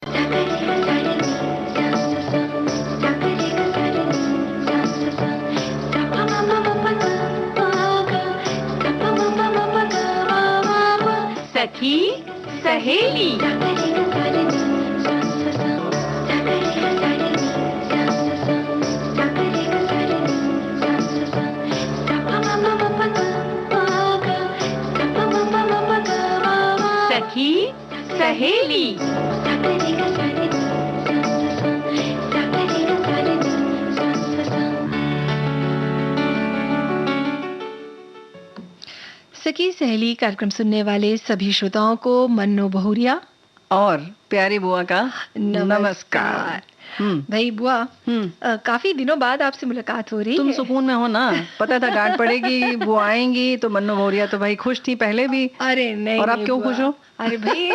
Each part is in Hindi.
सखी सहेली। सखी सहेली। सखी सहेली कार्यक्रम सुनने वाले सभी श्रोताओं को मन्नू बहुरिया और प्यारी बुआ का नमस्कार। भाई बुआ, काफी दिनों बाद आपसे मुलाकात हो रही तुम है। सुकून में हो ना? पता था डांट पड़ेगी, बुआ आएंगी तो मन्नू बहुरिया तो भाई खुश थी पहले भी। अरे नहीं, और आप नहीं क्यों बुआ। खुश हो? अरे भाई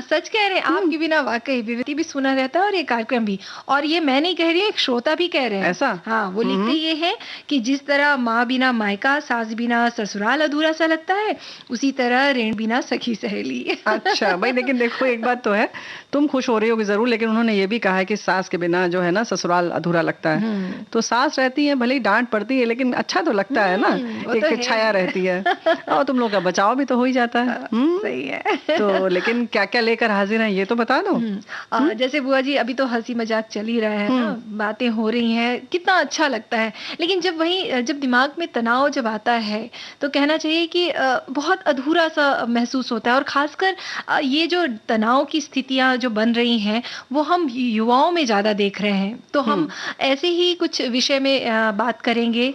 सच कह रहे हैं, आपकी बिना वाकई विविधि भी सुना रहता है और ये कार्यक्रम भी। और ये मैं नहीं कह रही हूँ, एक श्रोता भी कह रहे हैं। ऐसा? हाँ, वो लिखते ये है कि जिस तरह माँ बिना मायका, सास बिना ससुराल अधूरा सा लगता है, उसी तरह ऋण बिना सखी सहेली। अच्छा भाई, लेकिन देखो एक बात तो है, तुम खुश हो रही होगी जरूर, लेकिन उन्होंने ये भी कहा है कि सास के बिना जो है ना ससुराल अधूरा लगता है। तो सास रहती है, भले ही डांट पड़ती है, लेकिन अच्छा तो लगता है ना, एक छाया रहती है और तुम लोग का बचाव भी तो हो ही जाता है। सही है। तो लेकिन क्या क्या लेकर हाजिर हैं ये तो बता दो। जैसे बुआ जी, अभी तो हंसी मजाक चल ही रहा है ना, बातें हो रही हैं, कितना अच्छा लगता है। लेकिन जब दिमाग में तनाव जब आता है तो कहना चाहिए कि बहुत अधूरा सा महसूस होता है। और खासकर ये जो तनाव की स्थितियां जो बन रही हैं वो हम युवाओं में ज्यादा देख रहे हैं। तो हम ऐसे ही कुछ विषय में बात करेंगे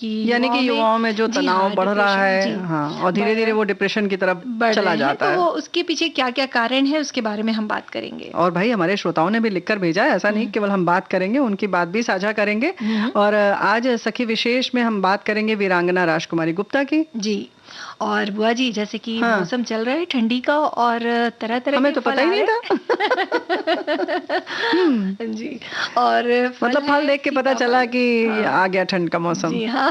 यानी कि युवाओं में जो तनाव बढ़ रहा है, हाँ, और धीरे धीरे वो डिप्रेशन की तरफ चला जाता है। तो वो उसके पीछे क्या क्या कारण है उसके बारे में हम बात करेंगे। और भाई हमारे श्रोताओं ने भी लिखकर भेजा है, ऐसा नहीं केवल हम बात करेंगे, उनकी बात भी साझा करेंगे। और आज सखी विशेष में हम बात करेंगे वीरांगना राजकुमारी गुप्ता की। जी। और बुआ जी, जैसे कि मौसम चल रहा है ठंडी का और तरह तरह हमें तो पता ही नहीं था। जी। और मतलब फल देख के पता चला कि आ गया ठंड का मौसम। जी हाँ।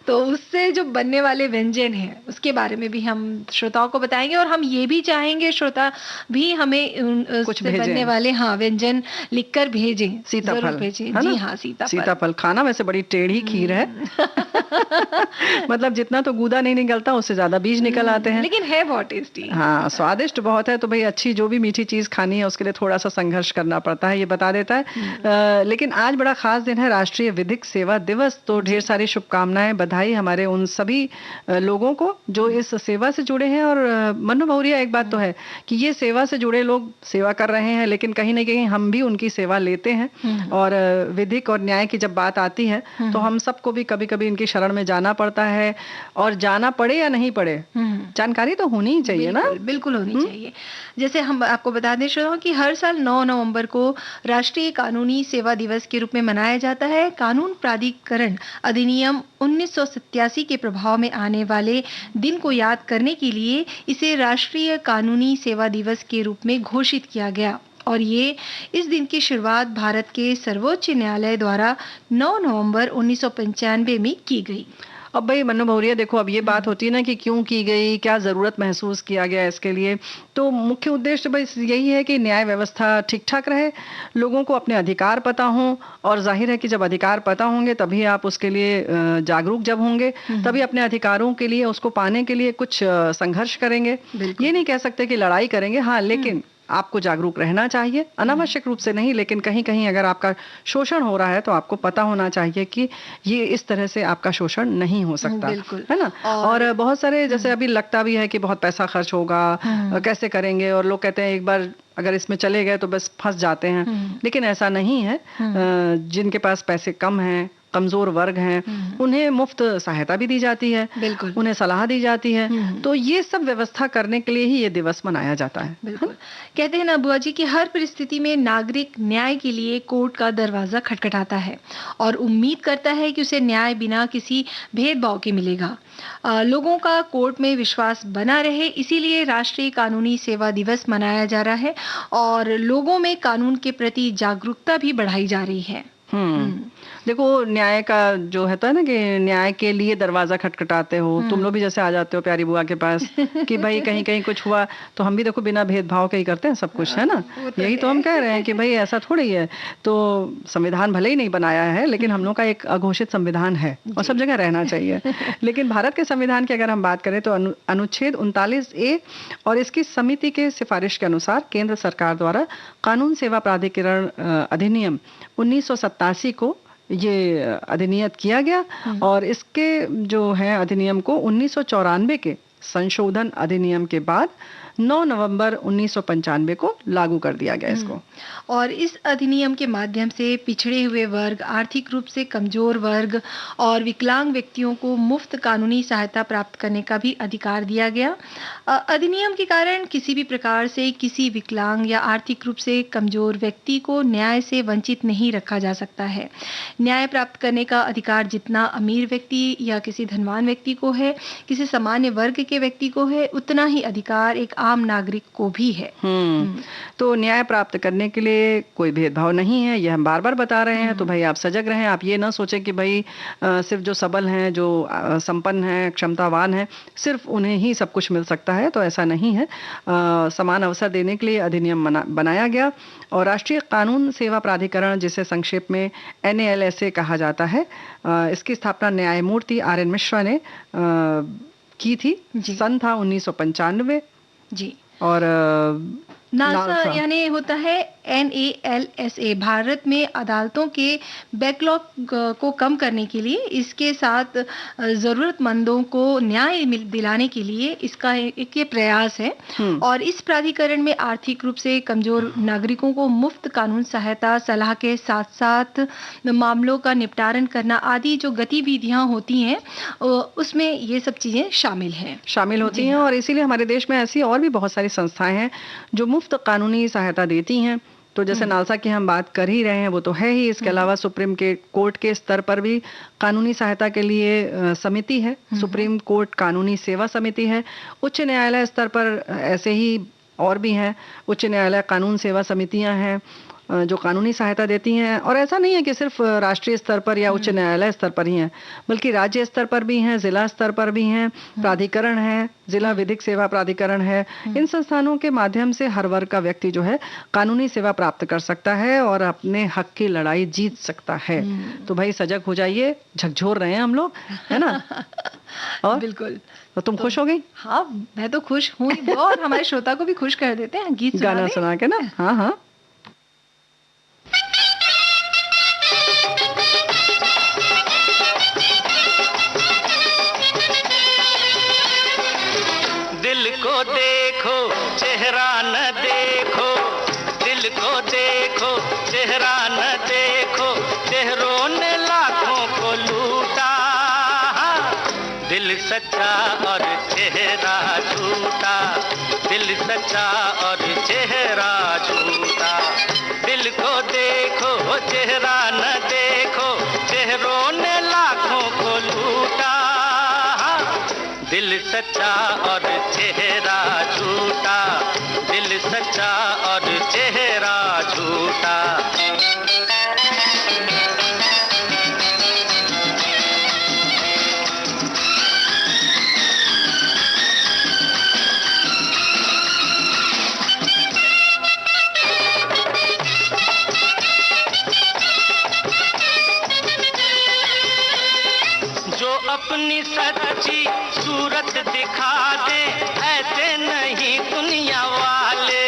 तो उससे जो बनने वाले व्यंजन हैं उसके बारे में भी हम श्रोताओं को बताएंगे। और हम ये भी चाहेंगे श्रोता भी हमें कुछ बनने वाले व्यंजन लिखकर भेजें। सीताफल भेजें। जी हाँ, सीताफल खाना वैसे बड़ी टेढ़ी खीर है। मतलब जितना तो गूदा नहीं निकलता, उससे ज्यादा बीज निकल आते हैं, लेकिन है बहुत टेस्टी। हाँ, स्वादिष्ट बहुत है। तो भाई अच्छी जो भी मीठी चीज खानी है उसके लिए थोड़ा सा संघर्ष करना पड़ता है, ये बता देता है। लेकिन आज बड़ा खास दिन है, राष्ट्रीय विधिक सेवा दिवस। तो ढेर सारी शुभकामनाएं, बधाई हमारे उन सभी लोगों को जो इस सेवा से जुड़े हैं। और मन्नू बहुरिया, एक बात तो है कि ये सेवा से जुड़े लोग सेवा कर रहे हैं, लेकिन कहीं ना कहीं हम भी उनकी सेवा लेते हैं। और विधिक और न्याय की जब बात आती है तो हम सबको भी कभी कभी इनकी शरण में जाना पड़ता है। और जाना पड़े या नहीं पड़े, जानकारी तो होनी ही चाहिए ना। बिल्कुल होनी चाहिए। जैसे हम आपको बता दें श्रोताओं कि हर साल 9 नवंबर को राष्ट्रीय कानूनी सेवा दिवस के रूप में मनाया जाता है। कानून प्राधिकरण अधिनियम 1987 के प्रभाव में आने वाले दिन को याद करने के लिए इसे राष्ट्रीय कानूनी सेवा दिवस के रूप में घोषित किया गया। और ये इस दिन की शुरुआत भारत के सर्वोच्च न्यायालय द्वारा 9 नवंबर 1995 में की गई। अब भाई मन्नू बहुरिया, देखो अब ये बात होती है ना कि क्यों की गई, क्या जरूरत महसूस किया गया इसके लिए। तो मुख्य उद्देश्य बस यही है कि न्याय व्यवस्था ठीक ठाक रहे, लोगों को अपने अधिकार पता हो। और जाहिर है कि जब अधिकार पता होंगे तभी आप उसके लिए जागरूक जब होंगे, तभी अपने अधिकारों के लिए, उसको पाने के लिए कुछ संघर्ष करेंगे। ये नहीं कह सकते कि लड़ाई करेंगे, हाँ, लेकिन आपको जागरूक रहना चाहिए, अनावश्यक रूप से नहीं, लेकिन कहीं कहीं अगर आपका शोषण हो रहा है तो आपको पता होना चाहिए कि ये इस तरह से आपका शोषण नहीं हो सकता, है ना। और बहुत सारे जैसे अभी लगता भी है कि बहुत पैसा खर्च होगा, कैसे करेंगे, और लोग कहते हैं एक बार अगर इसमें चले गए तो बस फंस जाते हैं। लेकिन ऐसा नहीं है। जिनके पास पैसे कम हैं, कमजोर वर्ग हैं, उन्हें मुफ्त सहायता भी दी जाती है, उन्हें सलाह दी जाती है। तो ये सब व्यवस्था करने के लिए ही ये दिवस मनाया जाता है। बिल्कुल। कहते हैं ना बुआ जी कि हर परिस्थिति में नागरिक न्याय के लिए कोर्ट का दरवाजा खटखटाता है और उम्मीद करता है कि उसे न्याय बिना किसी भेदभाव के मिलेगा। लोगों का कोर्ट में विश्वास बना रहे, इसीलिए राष्ट्रीय कानूनी सेवा दिवस मनाया जा रहा है और लोगों में कानून के प्रति जागरूकता भी बढ़ाई जा रही है। देखो न्याय का जो है तो है ना कि न्याय के लिए दरवाजा खटखटाते हो, तुम लोग भी जैसे आ जाते हो प्यारी बुआ के पास कि भाई कहीं कहीं कुछ हुआ तो हम भी देखो बिना भेदभाव के ही करते हैं सब कुछ, है ना। वो तो यही तो हम कह रहे हैं कि भाई ऐसा थोड़ी है। तो संविधान भले ही नहीं बनाया है लेकिन हम लोग का एक अघोषित संविधान है और सब जगह रहना चाहिए। लेकिन भारत के संविधान की अगर हम बात करें तो अनुच्छेद 39A और इसकी समिति के सिफारिश के अनुसार केंद्र सरकार द्वारा कानून सेवा प्राधिकरण अधिनियम 1987 को ये अधिनियत किया गया और इसके जो है अधिनियम को 1994 के संशोधन अधिनियम के बाद 9 नवंबर 1995 को लागू कर दिया गया इसको। और इस अधिनियम के माध्यम से पिछड़े हुए वर्ग, आर्थिक रूप से कमजोर वर्ग और विकलांग व्यक्तियों को मुफ्त कानूनी सहायता प्राप्त करने का भी अधिकार दिया गया। अधिनियम के कारण किसी भी प्रकार से किसी विकलांग या आर्थिक रूप से कमजोर व्यक्ति को न्याय से वंचित नहीं रखा जा सकता है। न्याय प्राप्त करने का अधिकार जितना अमीर व्यक्ति या किसी धनवान व्यक्ति को है, किसी सामान्य वर्ग के व्यक्ति को है, उतना ही अधिकार एक आम नागरिक को भी है। तो न्याय प्राप्त करने के लिए कोई भेदभाव नहीं है, ये हम बार बार बता रहे हैं। तो भाई आप सजग रहें, आप ये ना सोचें कि भाई सिर्फ जो सबल हैं, जो संपन्न हैं, क्षमतावान हैं, सिर्फ उन्हें ही सब कुछ मिल सकता है, तो ऐसा नहीं है। समान अवसर देने के लिए अधिनियम बनाया गया और राष्ट्रीय कानून सेवा प्राधिकरण, जिसे संक्षेप में NALSA कहा जाता है, इसकी स्थापना न्यायमूर्ति RN मिश्रा ने की थी। सन था 1995 जी। और नालसा यानी होता है NALSA। भारत में अदालतों के बैकलॉग को कम करने के लिए, इसके साथ जरूरतमंदों को न्याय दिलाने के लिए इसका एक ये प्रयास है। और इस प्राधिकरण में आर्थिक रूप से कमजोर नागरिकों को मुफ्त कानून सहायता, सलाह के साथ साथ मामलों का निपटारण करना आदि जो गतिविधियां होती हैं उसमें ये सब चीजें शामिल होती हैं। और इसीलिए हमारे देश में ऐसी और भी बहुत सारी संस्थाएं हैं जो मुफ्त कानूनी सहायता देती हैं। तो जैसे नालसा की हम बात कर ही रहे हैं, वो तो है ही। इसके अलावा सुप्रीम कोर्ट के स्तर पर भी कानूनी सहायता के लिए समिति है, सुप्रीम कोर्ट कानूनी सेवा समिति है। उच्च न्यायालय स्तर पर ऐसे ही और भी हैं, उच्च न्यायालय कानून सेवा समितियां हैं जो कानूनी सहायता देती हैं। और ऐसा नहीं है कि सिर्फ राष्ट्रीय स्तर पर या उच्च न्यायालय स्तर पर ही हैं, बल्कि राज्य स्तर पर भी हैं, जिला स्तर पर भी हैं, प्राधिकरण है, जिला विधिक सेवा प्राधिकरण है। इन संस्थानों के माध्यम से हर वर्ग का व्यक्ति जो है कानूनी सेवा प्राप्त कर सकता है और अपने हक की लड़ाई जीत सकता है। तो भाई सजग हो जाइए, झकझोर रहे हैं हम लोग, है ना। और बिल्कुल। तो तुम खुश हो गई? हाँ, मैं तो खुश हूँ और हमारे श्रोता को भी खुश कर देते हैं गीत गाना सुना के ना। हाँ हाँ। दिल को देखो चेहरा न देखो, दिल को देखो चेहरा न देखो, चेहरों ने लाखों को लूटा। दिल सच्चा और चेहरा झूठा, दिल सच्चा और चेहरा झूठा। दिल को देखो चेहरा न देखो, चेहरों ने लाखों को लूटा। दिल सच्चा और चेहरा झूठा, दिल सच्चा और चेहरा झूठा। जो अपनी सच्ची सूरत दिखा दे, ऐसे नहीं दुनिया वाले।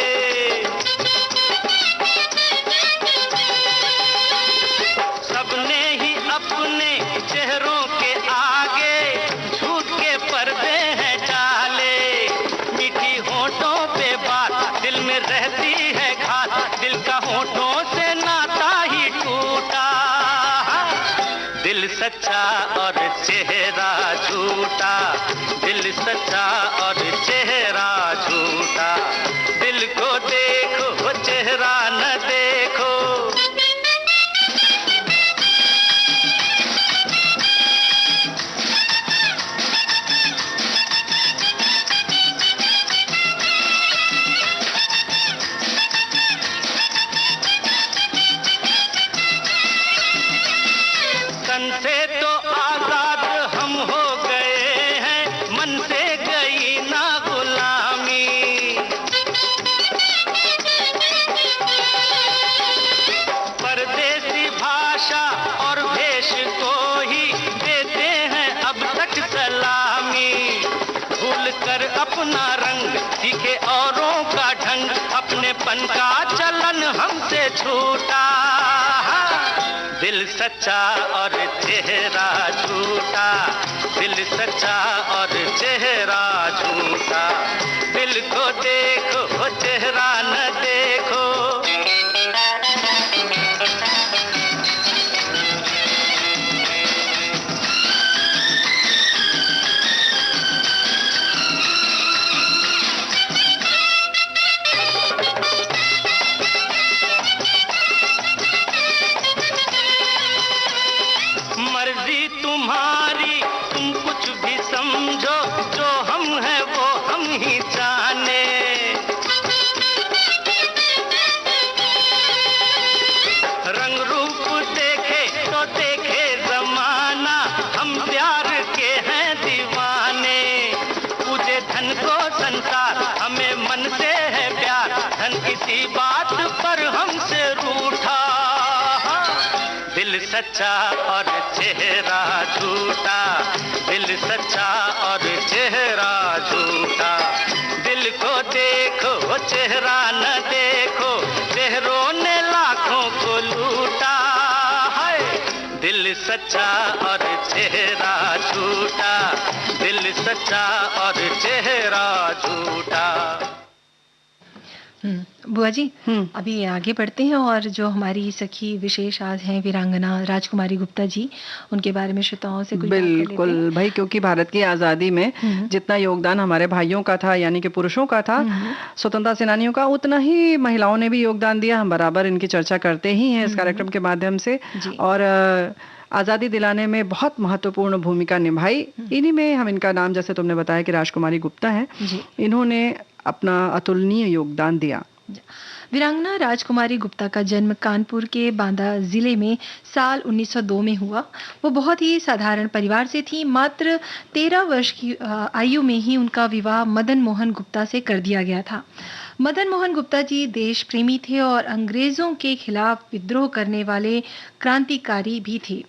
सबने ही अपने चेहरों के आगे झूठ के पर्दे हैं डाले। मीठी होठों पे बात, दिल में रहती है घात, दिल का होठों से नाता ही टूटा। दिल सच्चा और चेहरा झूठा, दिल सच्चा और चेहरा झूठा। दिल को देखो चेहरा न देखो। अपनेपन का चलन हमसे छूटा, दिल सच्चा और चेहरा झूठा, दिल सच्चा और चेहरा झूठा, दिल को देखो चेहरा न देखो। मर्जी तुम्हारी, तुम कुछ भी समझो, जो हम हैं वो हम ही जाने। रंग रूप देखे तो देखे जमाना, हम प्यार के हैं दीवाने। पूजे धन को संसार, हमें मन से है प्यार, धन किसी बात पर हमसे रूठा। दिल सच्चा और चेहरा झूठा, दिल सच्चा और चेहरा झूठा, दिल को देखो चेहरा न देखो, चेहरों ने लाखों को लूटा है। दिल सच्चा और चेहरा झूठा, दिल सच्चा और चेहरा झूठा। बुआ जी, अभी आगे बढ़ते हैं और जो हमारी सखी विशेष आज हैं वीरांगना राजकुमारी गुप्ता जी, उनके बारे में श्रोताओं से कुछ बात कर लेते हैं। बिल्कुल भाई, क्योंकि भारत की आज़ादी में जितना योगदान हमारे भाइयों का था, यानी कि पुरुषों का था, स्वतंत्रता सेनानियों का, उतना ही महिलाओं ने भी योगदान दिया। हम बराबर इनकी चर्चा करते ही हैं इस कार्यक्रम के माध्यम से, और आज़ादी दिलाने में बहुत महत्वपूर्ण भूमिका निभाई। इन्हीं में हम इनका नाम, जैसे तुमने बताया कि राजकुमारी गुप्ता है, इन्होंने अपना अतुलनीय योगदान दिया। वीरांगना राजकुमारी गुप्ता का जन्म कानपुर के बांदा जिले में साल 1902 में हुआ। वो बहुत ही साधारण परिवार से थी। मात्र 13 वर्ष की आयु में ही उनका विवाह मदन मोहन गुप्ता से कर दिया गया था। मदन मोहन गुप्ता जी देश प्रेमी थे और अंग्रेजों के खिलाफ विद्रोह करने वाले क्रांतिकारी भी थे।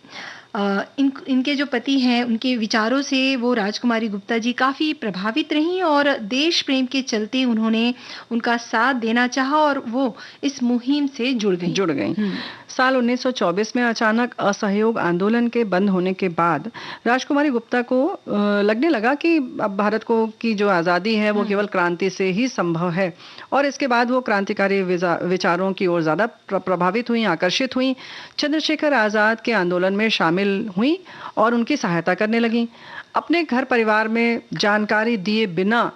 इनके जो पति हैं, उनके विचारों से वो राजकुमारी गुप्ता जी काफ़ी प्रभावित रहीं और देश प्रेम के चलते उन्होंने उनका साथ देना चाहा और वो इस मुहिम से जुड़ गई। साल 1924 में अचानक असहयोग आंदोलन के बंद होने के बाद राजकुमारी गुप्ता को लगने लगा कि अब भारत को की जो आज़ादी है वो केवल क्रांति से ही संभव है, और इसके बाद वो क्रांतिकारी विचारों की ओर ज़्यादा प्रभावित हुई, आकर्षित हुई। चंद्रशेखर आज़ाद के आंदोलन में शामिल हुई और उनकी सहायता करने लगी। अपने घर परिवार में जानकारी दिए बिना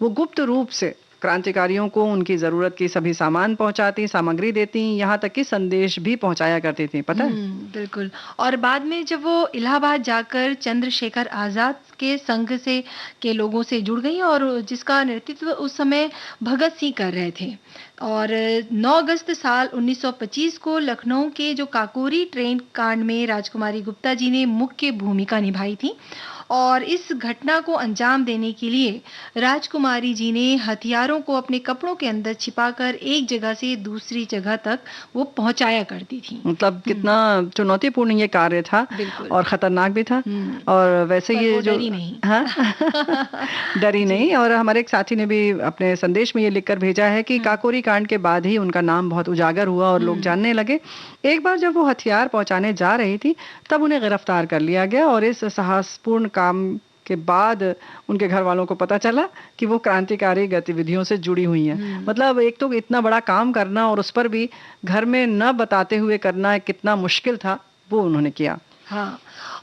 वो गुप्त रूप से क्रांतिकारियों को उनकी जरूरत की सभी सामान पहुंचाती, सामग्री देती, यहाँ तक कि संदेश भी पहुंचाया करती थी, पता है? बिल्कुल। और बाद में जब वो इलाहाबाद जाकर चंद्रशेखर आजाद के संघ से के लोगों से जुड़ गई और जिसका नेतृत्व उस समय भगत सिंह कर रहे थे। और 9 अगस्त साल 1925 को लखनऊ के जो काकोरी ट्रेन कांड में राजकुमारी गुप्ता जी ने मुख्य भूमिका निभाई थी, और इस घटना को अंजाम देने के लिए राजकुमारी जी ने हथियारों को अपने कपड़ों के अंदर छिपाकर एक जगह से दूसरी जगह तक वो पहुंचाया करती थी। मतलब कितना चुनौतीपूर्ण ये कार्य था और खतरनाक भी था। और वैसे ये जो डरी नहीं, डरी नहीं। और हमारे एक साथी ने भी अपने संदेश में ये लिखकर भेजा है कि काकोरी कांड के बाद ही उनका नाम बहुत उजागर हुआ और लोग जानने लगे। एक बार जब वो हथियार पहुंचाने जा रही थी तब उन्हें गिरफ्तार कर लिया गया, और इस साहसपूर्ण काम के बाद उनके घर वालों को पता चला कि वो क्रांतिकारी गतिविधियों से जुड़ी हुई हैं। मतलब एक तो इतना बड़ा काम करना और उस पर भी घर में न बताते हुए करना कितना मुश्किल था, वो उन्होंने किया। हाँ,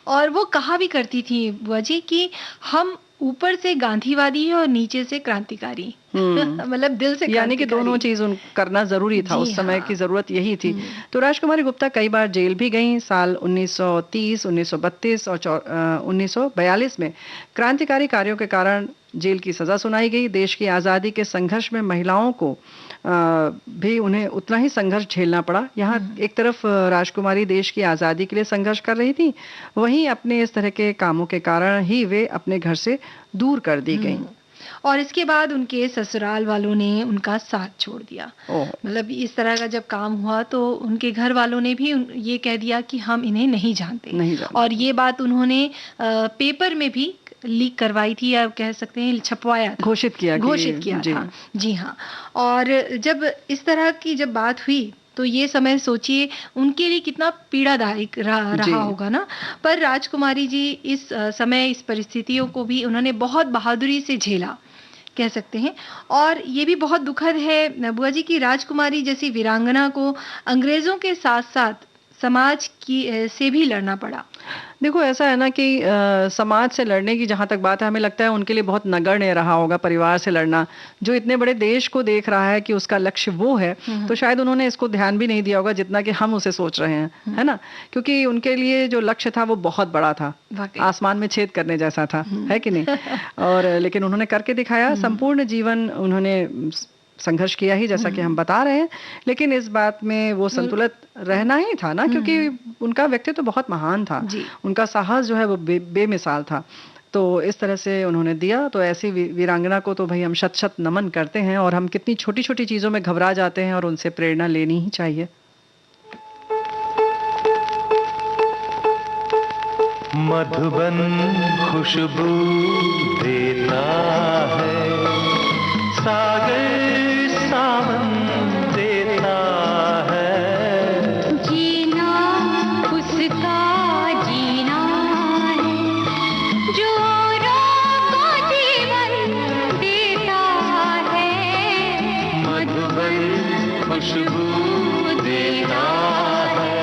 और वो कहा भी करती थी बुआ जी कि हम ऊपर से गांधीवादी है और नीचे से क्रांतिकारी। मतलब दिल से, यानी कि दोनों चीज करना जरूरी था। उस समय की जरूरत यही थी। तो राजकुमारी गुप्ता कई बार जेल भी गईं। साल 1930, 1932 और 1942 में क्रांतिकारी कार्यों के कारण जेल की सजा सुनाई गई। देश की आज़ादी के संघर्ष में महिलाओं को भी उन्हें उतना ही संघर्ष झेलना पड़ा। यहाँ एक तरफ राजकुमारी देश की आज़ादी के लिए संघर्ष कर रही थी, वहीं अपने इस तरह के कामों के कारण ही वे अपने घर से दूर कर दी गईं। और इसके बाद उनके ससुराल वालों ने उनका साथ छोड़ दिया। मतलब इस तरह का जब काम हुआ तो उनके घर वालों ने भी ये कह दिया कि हम इन्हें नहीं जानते। और ये बात उन्होंने पेपर में भी लीक करवाई थी, या कह सकते हैं छपवाया था, घोषित किया था। जी हाँ। और जब इस तरह की जब बात हुई तो ये समय सोचिए उनके लिए कितना पीड़ादायक रहा होगा ना। पर राजकुमारी जी इस समय इस परिस्थितियों को भी उन्होंने बहुत बहादुरी से झेला, कह सकते हैं। और ये भी बहुत दुखद है बुआ जी की राजकुमारी जैसी वीरांगना को अंग्रेजों के साथ साथ समाज की से भी लड़ना पड़ा। देखो ऐसा है ना कि समाज से लड़ने की जहाँ तक बात है, हमें लगता है उनके लिए बहुत नगण्य रहा होगा परिवार से लड़ना। जो इतने बड़े देश को देख रहा है कि उसका लक्ष्य वो है, तो शायद उन्होंने इसको ध्यान भी नहीं दिया होगा जितना कि हम उसे सोच रहे हैं, है ना। क्योंकि उनके लिए जो लक्ष्य था वो बहुत बड़ा था, आसमान में छेद करने जैसा था, है कि नहीं। और लेकिन उन्होंने करके दिखाया। संपूर्ण जीवन उन्होंने संघर्ष किया ही, जैसा कि हम बता रहे हैं। लेकिन इस बात में वो संतुलित रहना ही था ना, क्योंकि उनका व्यक्तित्व तो बहुत महान था, उनका साहस जो है वो बेमिसाल था। तो इस तरह से उन्होंने दिया। तो ऐसी वीरांगना को तो भाई हम शत शत नमन करते हैं, और हम कितनी छोटी छोटी चीजों में घबरा जाते हैं, और उनसे प्रेरणा लेनी ही चाहिए। मधुबन खुशबू देता है, सागर सावन देता है, जीना उसका जीना है, जो औरों को जीवन देता है। मधुबन खुशबू देता है।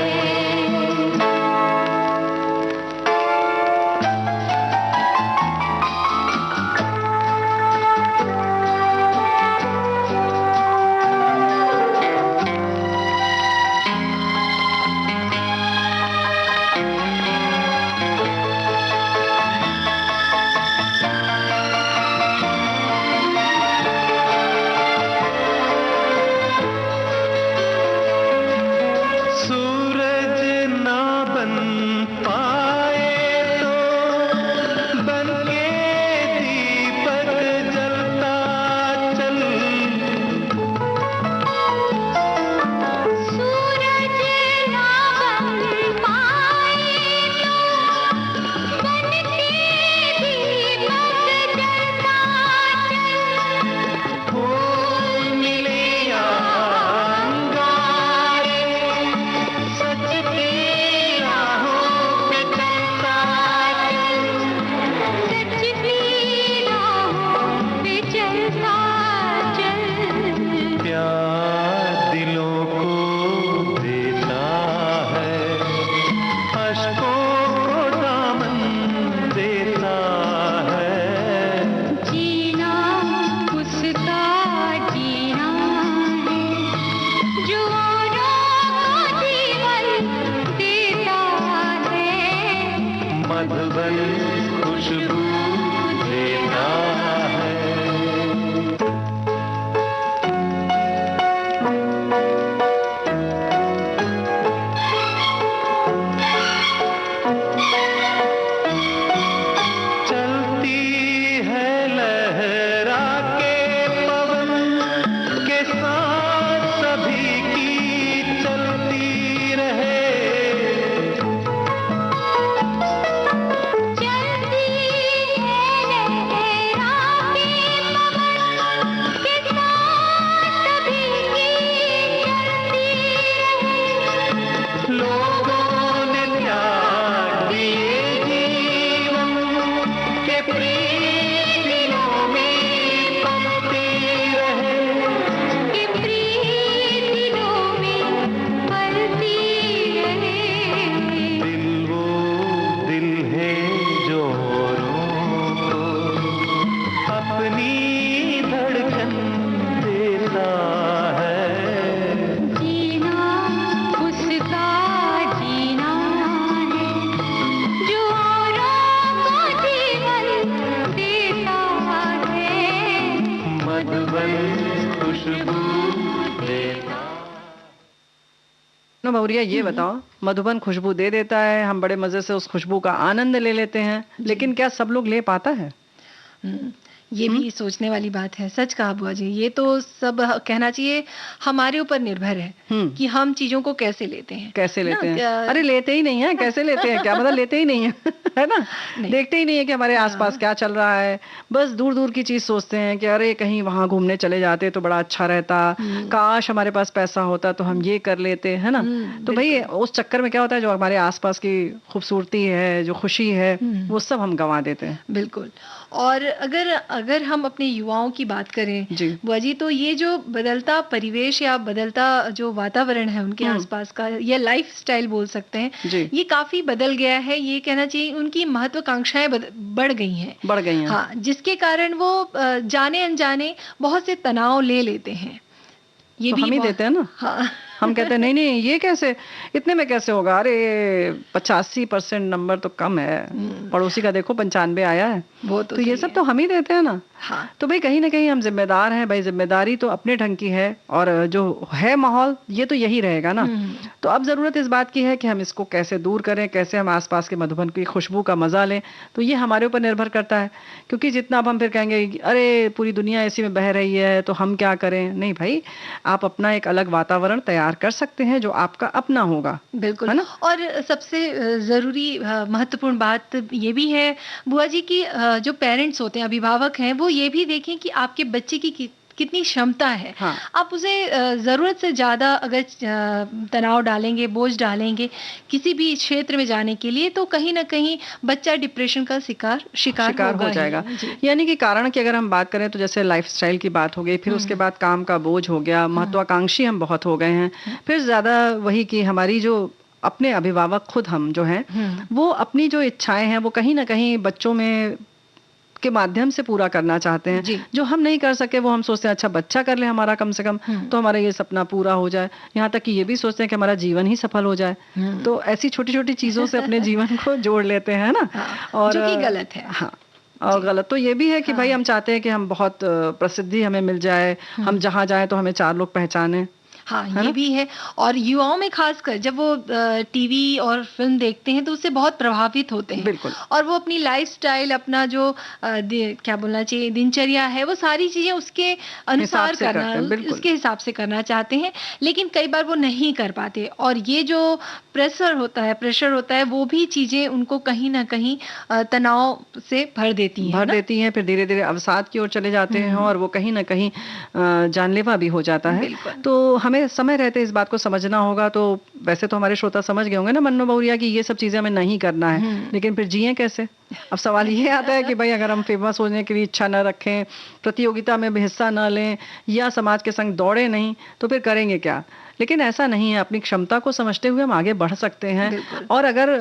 मौर्या, ये बताओ, मधुबन खुशबू दे देता है, हम बड़े मजे से उस खुशबू का आनंद ले लेते हैं, लेकिन क्या सब लोग ले पाता है? ये भी सोचने वाली बात है। सच कहा बुआ जी। ये तो सब कहना चाहिए हमारे ऊपर निर्भर है कि हम चीजों को कैसे लेते हैं। कैसे लेते हैं? अरे लेते ही नहीं है, कैसे लेते हैं क्या मतलब, लेते ही नहीं है है ना? देखते ही नहीं है कि हमारे आसपास क्या चल रहा है। बस दूर दूर की चीज सोचते हैं कि अरे कहीं वहां घूमने चले जाते तो बड़ा अच्छा रहता, काश हमारे पास पैसा होता तो हम ये कर लेते, है ना? तो भाई उस चक्कर में क्या होता है, जो हमारे आसपास की खूबसूरती है, जो खुशी है, वो सब हम गंवा देते हैं। बिल्कुल। और अगर हम अपने युवाओं की बात करें बुआ जी, तो ये जो बदलता परिवेश या बदलता जो वातावरण है उनके आसपास का, या लाइफ स्टाइल बोल सकते हैं, ये काफी बदल गया है। ये कहना चाहिए उनकी महत्वाकांक्षाएं बढ़ गई हैं। हाँ, जिसके कारण वो जाने अनजाने बहुत से तनाव ले लेते हैं। ये तो भी हम ही देते हैं ना। हाँ। हम कहते हैं नहीं नहीं ये कैसे, इतने में कैसे होगा, अरे 85% नंबर तो कम है, पड़ोसी का देखो 95 आया है। वो तो ये सब तो हम ही देते हैं ना। हाँ। तो भाई कहीं ना कहीं हम जिम्मेदार हैं। भाई जिम्मेदारी तो अपने ढंग की है, और जो है माहौल ये तो यही रहेगा ना। तो अब जरूरत इस बात की है कि हम इसको कैसे दूर करें, कैसे हम आसपास के मधुबन की खुशबू का मजा लें। तो ये हमारे ऊपर निर्भर करता है, क्योंकि जितना अब हम फिर कहेंगे अरे पूरी दुनिया ऐसी में बह रही है तो हम क्या करें, नहीं भाई, आप अपना एक अलग वातावरण तैयार कर सकते हैं जो आपका अपना होगा। बिल्कुल, है ना? और सबसे जरूरी महत्वपूर्ण बात ये भी है बुआ जी की जो पेरेंट्स होते हैं, अभिभावक हैं, वो ये भी देखें कि आपके बच्चे की कितनी क्षमता है। हाँ। आप उसे जरूरत से ज्यादा अगर तनाव डालेंगे, बोझ डालेंगे किसी भी क्षेत्र में जाने के लिए, तो कहीं ना कहीं बच्चा डिप्रेशन का शिकार हो जाएगा। यानी कि कारण की अगर हम बात करें तो जैसे लाइफस्टाइल की बात हो गई, फिर उसके बाद काम का बोझ हो गया, महत्वाकांक्षी हम बहुत हो गए हैं, फिर ज्यादा वही कि हमारी जो अपने अभिभावक खुद हम जो हैं वो अपनी जो इच्छाएं हैं वो कहीं ना कहीं बच्चों में के माध्यम से पूरा करना चाहते हैं। जो हम नहीं कर सके वो हम सोचते हैं अच्छा बच्चा कर ले हमारा, कम से कम तो हमारा ये सपना पूरा हो जाए। यहाँ तक कि ये भी सोचते हैं कि हमारा जीवन ही सफल हो जाए। तो ऐसी छोटी छोटी चीजों से अपने जीवन को जोड़ लेते हैं ना। और जो कि गलत है। हाँ, और गलत तो ये भी है कि भाई हम चाहते हैं कि हम बहुत प्रसिद्धि हमें मिल जाए, हम जहाँ जाए तो हमें 4 लोग पहचाने। हाँ, ये भी है। और युवाओं में खासकर जब वो टीवी और फिल्म देखते हैं तो उससे बहुत प्रभावित होते हैं। बिल्कुल। और वो अपनी लाइफस्टाइल, अपना जो क्या बोलना चाहिए, दिनचर्या है, वो सारी चीजें उसके अनुसार करना, उसके हिसाब से करना चाहते हैं, लेकिन कई बार वो नहीं कर पाते। और ये जो प्रेशर होता है वो भी चीजें उनको कहीं ना कहीं तनाव से भर देती हैं। फिर धीरे धीरे अवसाद की ओर चले जाते हैं और वो कहीं ना कहीं जानलेवा भी हो जाता है। तो हमें समय रहते इस बात को समझना होगा। तो वैसे तो हमारे श्रोता समझ गए होंगे ना मन्नू बहुरिया की ये सब चीजें हमें नहीं करना है, लेकिन फिर जिए कैसे। अब सवाल ये आता है कि भाई अगर हम फेमस होने की इच्छा न रखें, प्रतियोगिता में भी हिस्सा न लें या समाज के संग दौड़े नहीं, तो फिर करेंगे क्या। लेकिन ऐसा नहीं है, अपनी क्षमता को समझते हुए हम आगे बढ़ सकते हैं। और अगर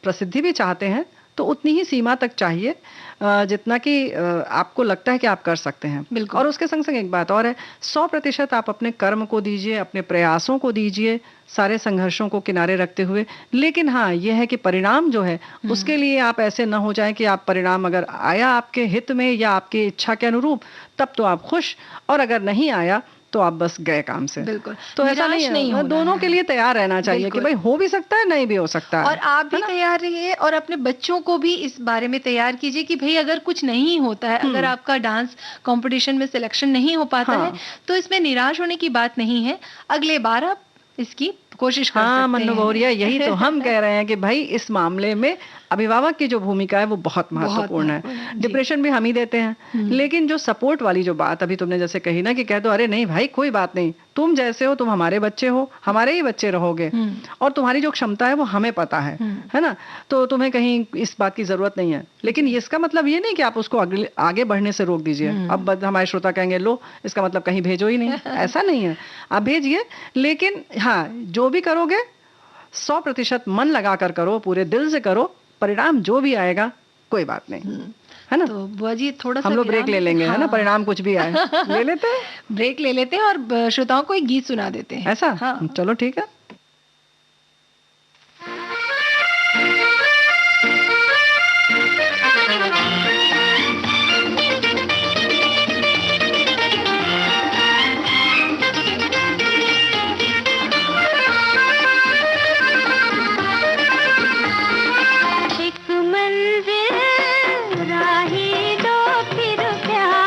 प्रसिद्धि भी चाहते हैं तो उतनी ही सीमा तक चाहिए जितना कि आपको लगता है कि आप कर सकते हैं। और उसके संग संग एक बात और है, 100% आप अपने कर्म को दीजिए, अपने प्रयासों को दीजिए, सारे संघर्षों को किनारे रखते हुए। लेकिन हाँ, यह है कि परिणाम जो है उसके लिए आप ऐसे न हो जाएं कि आप परिणाम अगर आया आपके हित में या आपकी इच्छा के अनुरूप तब तो आप खुश, और अगर नहीं आया तो आप बस गए काम से। बिल्कुल। तो ऐसा नहीं है, दोनों के लिए तैयार रहना चाहिए कि भाई हो भी सकता है, नहीं भी हो सकता है। और आप भी तैयार रहिए और अपने बच्चों को भी इस बारे में तैयार कीजिए कि भाई अगर कुछ नहीं होता है, अगर आपका डांस कंपटीशन में सिलेक्शन नहीं हो पाता है, तो इसमें निराश होने की बात नहीं है, अगले बार आप इसकी कोशिश कर सकते हैं। मन्नू बहुरिया, यही तो हम कह रहे हैं कि भाई इस मामले में अभिभावक की जो भूमिका है वो बहुत महत्वपूर्ण है। डिप्रेशन भी हम ही देते हैं, लेकिन जो सपोर्ट वाली जो बात अभी तुमने जैसे कही ना कि कह दो अरे नहीं भाई कोई बात नहीं, तुम जैसे हो, तुम हमारे बच्चे हो, हमारे ही बच्चे रहोगे, और तुम्हारी जो क्षमता है वो हमें पता है ना, तो तुम्हें कहीं इस बात की जरूरत नहीं है। लेकिन इसका मतलब ये नहीं कि आप उसको आगे बढ़ने से रोक दीजिए। अब हमारे श्रोता कहेंगे लो इसका मतलब कहीं भेजो ही नहीं, ऐसा नहीं है, आप भेजिए, लेकिन हाँ जो भी करोगे 100% मन लगा कर करो, पूरे दिल से करो, परिणाम जो भी आएगा कोई बात नहीं, है ना। तो बुआ जी थोड़ा सा हम लोग ब्रेक ले लेंगे, है ना, परिणाम कुछ भी आए ले लेते हैं, ब्रेक ले लेते हैं और श्रोताओं को एक गीत सुना देते हैं। ऐसा? हाँ। चलो ठीक है। राही दो फिर प्यार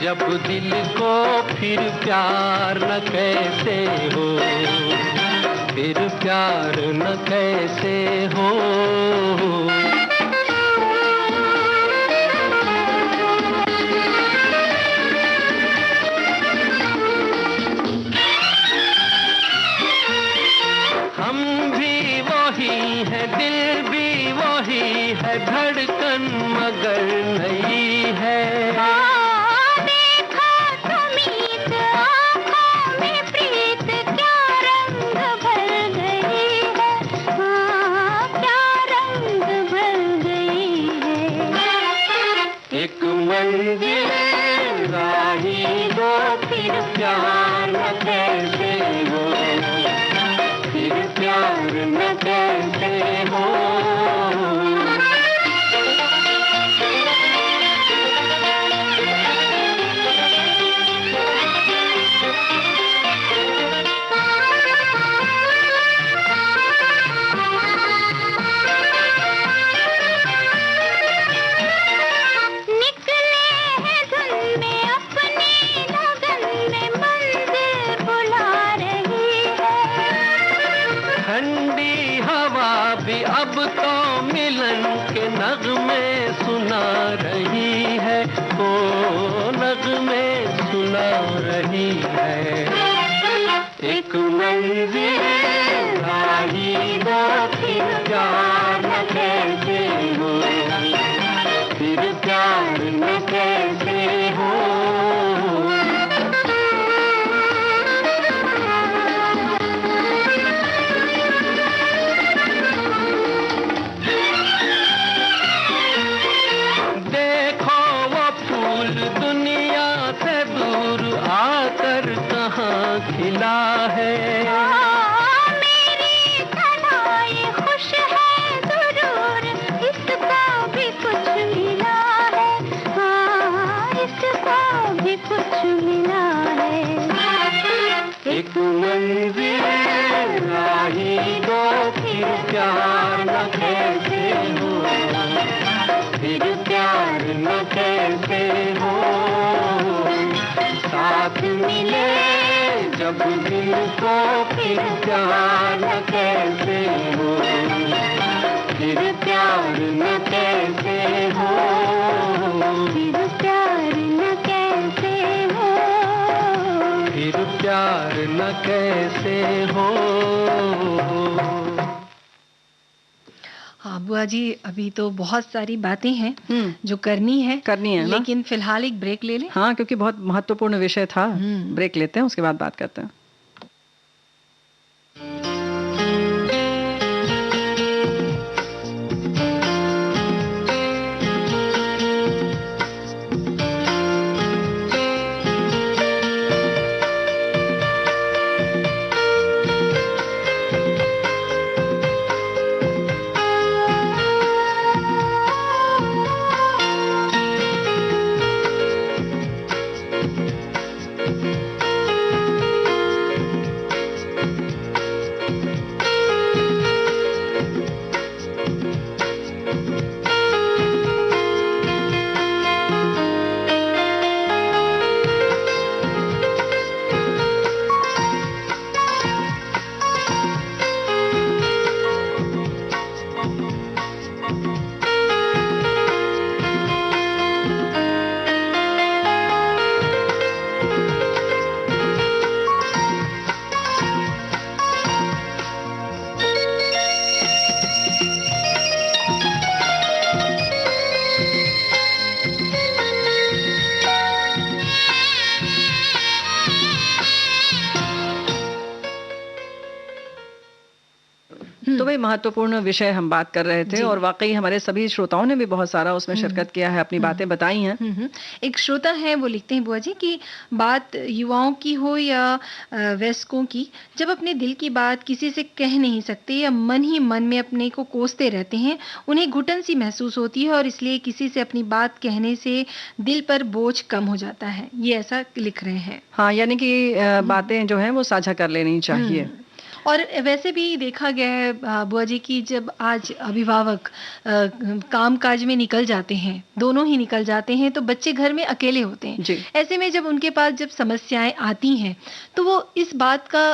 जब दिल को फिर प्यार न कैसे हो, फिर प्यार न कैसे हो। हम भी वही है, दिल भी वही है, धड़कन मगर नहीं है। देखा तुमीत आँखों में प्रीत क्या रंग भर गई है, हाँ क्या रंग भर गई है। एक मंजिल राही दो फिर प्यार न कैसे हो, फिर प्यार न कैसे हो। ठंडी हवा भी अब तो मिलन के नगमे सुना रही है, ओ नगमे सुना रही है। एक मंजिल राही दो फिर प्यार न कैसे हो, फिर प्यार न कैसे हो। खिला है मेरी थनाई खुश है जरूर, इसको भी कुछ मिला है, हाँ इसको भी कुछ मिला है। एक मंजिल राही दो फिर प्यार न कैसे हो, फिर प्यार न कैसे हो। साथ मिले जब दिल को फिर प्यार न कैसे हो, फिर प्यार न कैसे हो, फिर प्यार न कैसे हो, फिर प्यार न कैसे हो। हाँ बुआ जी, अभी तो बहुत सारी बातें हैं जो करनी है ना? लेकिन फिलहाल एक ब्रेक ले लें। हाँ, क्योंकि बहुत महत्वपूर्ण विषय था। ब्रेक लेते हैं, उसके बाद बात करते हैं। तो भाई महत्वपूर्ण विषय हम बात कर रहे थे और वाकई हमारे सभी श्रोताओं ने भी बहुत सारा उसमें शिरकत किया है, अपनी बातें बताई हैं। एक श्रोता है, वो लिखते हैं बुआ जी कि बात युवाओं की हो या वयस्कों की, जब अपने दिल की बात किसी से कह नहीं सकते या मन ही मन में अपने को कोसते रहते हैं, उन्हें घुटन सी महसूस होती है और इसलिए किसी से अपनी बात कहने से दिल पर बोझ कम हो जाता है। ये ऐसा लिख रहे हैं। हाँ, यानी कि बातें जो हैं वो साझा कर लेनी चाहिए। और वैसे भी देखा गया है बुआ जी की जब आज अभिभावक काम काज में निकल जाते हैं, दोनों ही निकल जाते हैं, तो बच्चे घर में अकेले होते हैं। जी। ऐसे में जब उनके पास जब समस्याएं आती हैं तो वो इस बात का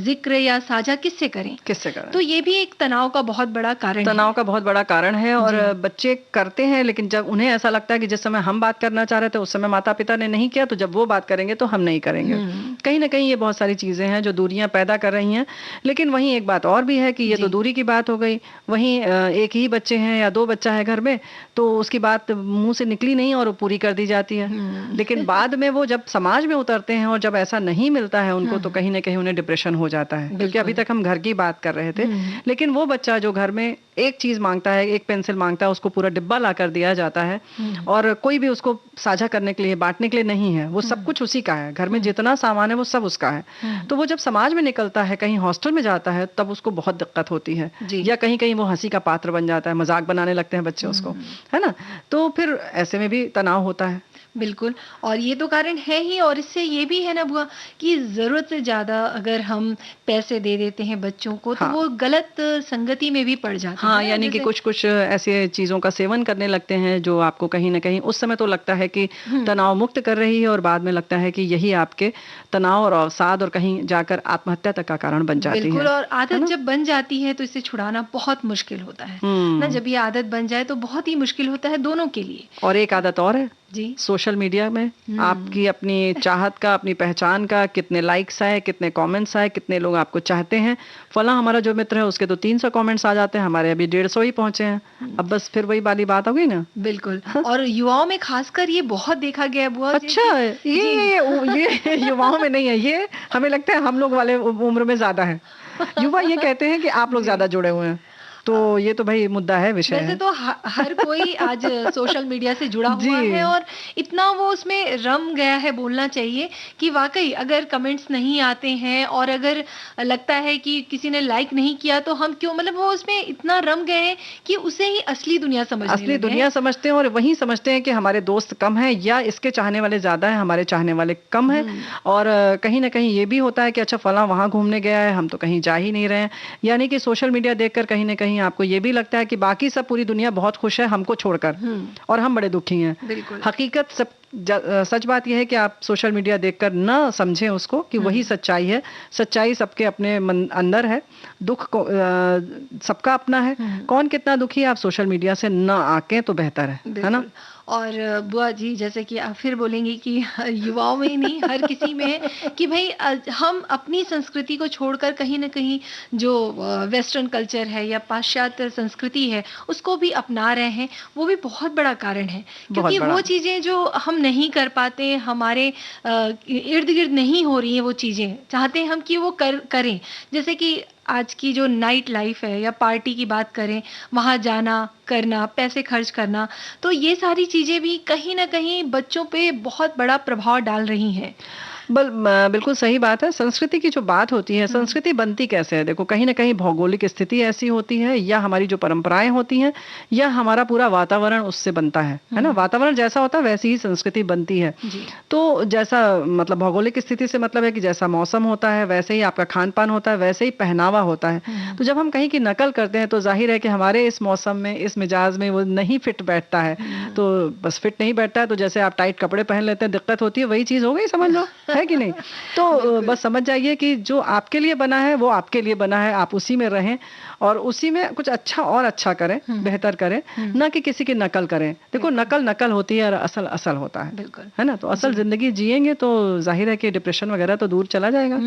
जिक्र या साझा किससे करें? किससे करें? तो ये भी एक तनाव का बहुत बड़ा कारण तनाव है। का बहुत बड़ा कारण है। और बच्चे करते हैं, लेकिन जब उन्हें ऐसा लगता है कि जिस समय हम बात करना चाह रहे थे उस समय माता पिता ने नहीं किया, तो जब वो बात करेंगे तो हम नहीं करेंगे। कहीं ना कहीं ये बहुत सारी चीजें हैं जो दूरियां पैदा कर रही हैं। लेकिन वहीं एक बात और भी है कि ये तो दूरी की बात हो गई, वहीं एक ही बच्चे हैं या 2 बच्चा है घर में, तो उसकी बात मुंह से निकली नहीं और वो पूरी कर दी जाती है। लेकिन बाद में वो जब समाज में उतरते हैं और जब ऐसा नहीं मिलता है उनको, तो कहीं ना कहीं उन्हें डिप्रेशन हो जाता है। क्योंकि अभी तक हम घर की बात कर रहे थे, लेकिन वो बच्चा जो घर में एक चीज मांगता है, एक पेंसिल मांगता है, उसको पूरा डिब्बा ला कर दिया जाता है और कोई भी उसको साझा करने के लिए, बांटने के लिए नहीं है। वो सब कुछ उसी का है, घर में जितना सामान है वो सब उसका है। तो वो जब समाज में निकलता है, कहीं हॉस्टल में जाता है, तब उसको बहुत दिक्कत होती है, या कहीं कहीं वो हंसी का पात्र बन जाता है, मजाक बनाने लगते हैं बच्चे उसको, है ना। तो फिर ऐसे में भी तनाव होता है। बिल्कुल, और ये तो कारण है ही, और इससे ये भी है ना बुआ कि जरूरत से ज्यादा अगर हम पैसे दे देते हैं बच्चों को, तो वो गलत संगति में भी पड़ जाते हैं। हाँ, यानी कि कुछ कुछ ऐसे चीजों का सेवन करने लगते हैं जो आपको कहीं ना कहीं उस समय तो लगता है कि तनाव मुक्त कर रही है, और बाद में लगता है कि यही आपके तनाव और अवसाद और कहीं जाकर आत्महत्या तक का कारण बन जाती है। बिल्कुल, और आदत जब बन जाती है तो इसे छुड़ाना बहुत मुश्किल होता है ना। जब ये आदत बन जाए तो बहुत ही मुश्किल होता है दोनों के लिए। और एक आदत और है जी, सोशल मीडिया में आपकी अपनी चाहत का, अपनी पहचान का, कितने लाइक्स आए, कितने कमेंट्स आए, कितने लोग आपको चाहते हैं। फला हमारा जो मित्र है उसके तो 300 कमेंट्स आ जाते हैं, हमारे अभी 150 ही पहुंचे हैं। अब बस फिर वही वाली बात हो गई ना। बिल्कुल, और युवाओं में खासकर ये बहुत देखा गया है बुआ। अच्छा, ये युवाओं में नहीं है, ये हमें लगता है हम लोग वाले उम्र में ज्यादा है। युवा ये कहते हैं कि आप लोग ज्यादा जुड़े हुए हैं, तो ये तो भाई मुद्दा है, विषय वैसे है। तो हर कोई आज सोशल मीडिया से जुड़ा हुआ है, और इतना वो उसमें रम गया है, बोलना चाहिए कि वाकई अगर कमेंट्स नहीं आते हैं और अगर लगता है कि किसी ने लाइक नहीं किया तो हम क्यों, मतलब वो उसमें इतना रम गए हैं कि उसे ही असली दुनिया समझने असली दुनिया समझते हैं, और वही समझते हैं कि हमारे दोस्त कम हैं या इसके चाहने वाले ज्यादा हैं, हमारे चाहने वाले कम हैं। और कहीं ना कहीं ये भी होता है कि अच्छा फला वहां घूमने गया है, हम तो कहीं जा ही नहीं रहे हैं। यानी कि सोशल मीडिया देखकर कहीं ना कहीं आपको ये भी लगता है कि बाकी सब पूरी दुनिया बहुत खुश है हमको छोड़कर, और हम बड़े दुखी हैं। हकीकत सच बात यह है कि आप सोशल मीडिया देखकर ना समझें उसको कि वही सच्चाई है। सच्चाई सबके अपने अंदर है, दुख को सबका अपना है। कौन कितना दुखी है आप सोशल मीडिया से ना आके तो बेहतर है ना। और बुआ जी, जैसे कि आप फिर बोलेंगे कि युवाओं में ही नहीं, हर किसी में है कि भाई हम अपनी संस्कृति को छोड़कर कहीं ना कहीं जो वेस्टर्न कल्चर है या पाश्चात्य संस्कृति है उसको भी अपना रहे हैं। वो भी बहुत बड़ा कारण है, क्योंकि वो चीजें जो हम नहीं कर पाते, हमारे इर्द गिर्द नहीं हो रही हैं वो चीजें, चाहते हैं हम कि वो करें। जैसे कि आज की जो नाइट लाइफ है या पार्टी की बात करें, वहां जाना, करना, पैसे खर्च करना, तो ये सारी चीजें भी कहीं ना कहीं बच्चों पे बहुत बड़ा प्रभाव डाल रही हैं। बिल्कुल सही बात है। संस्कृति की जो बात होती है, संस्कृति बनती कैसे है? देखो, कहीं ना कहीं भौगोलिक स्थिति ऐसी होती है, या हमारी जो परंपराएं होती हैं, या हमारा पूरा वातावरण उससे बनता है ना। वातावरण जैसा होता है वैसी ही संस्कृति बनती है। तो जैसा, मतलब भौगोलिक स्थिति से मतलब है कि जैसा मौसम होता है वैसे ही आपका खान पान होता है, वैसे ही पहनावा होता है। तो जब हम कहीं की नकल करते हैं तो जाहिर है कि हमारे इस मौसम में, इस मिजाज में वो नहीं फिट बैठता है। तो बस फिट नहीं बैठता है, तो जैसे आप टाइट कपड़े पहन लेते हैं, दिक्कत होती है, वही चीज हो गई, समझ लो, है कि नहीं। तो बस समझ जाइए कि जो आपके लिए बना है वो आपके लिए बना है, आप उसी में रहें और उसी में कुछ अच्छा और अच्छा करें, बेहतर करें, ना कि किसी की नकल करें। देखो, नकल नकल होती है और असल असल होता है, है ना। तो असल जिंदगी जिएंगे तो जाहिर है कि डिप्रेशन वगैरह तो दूर चला जाएगा।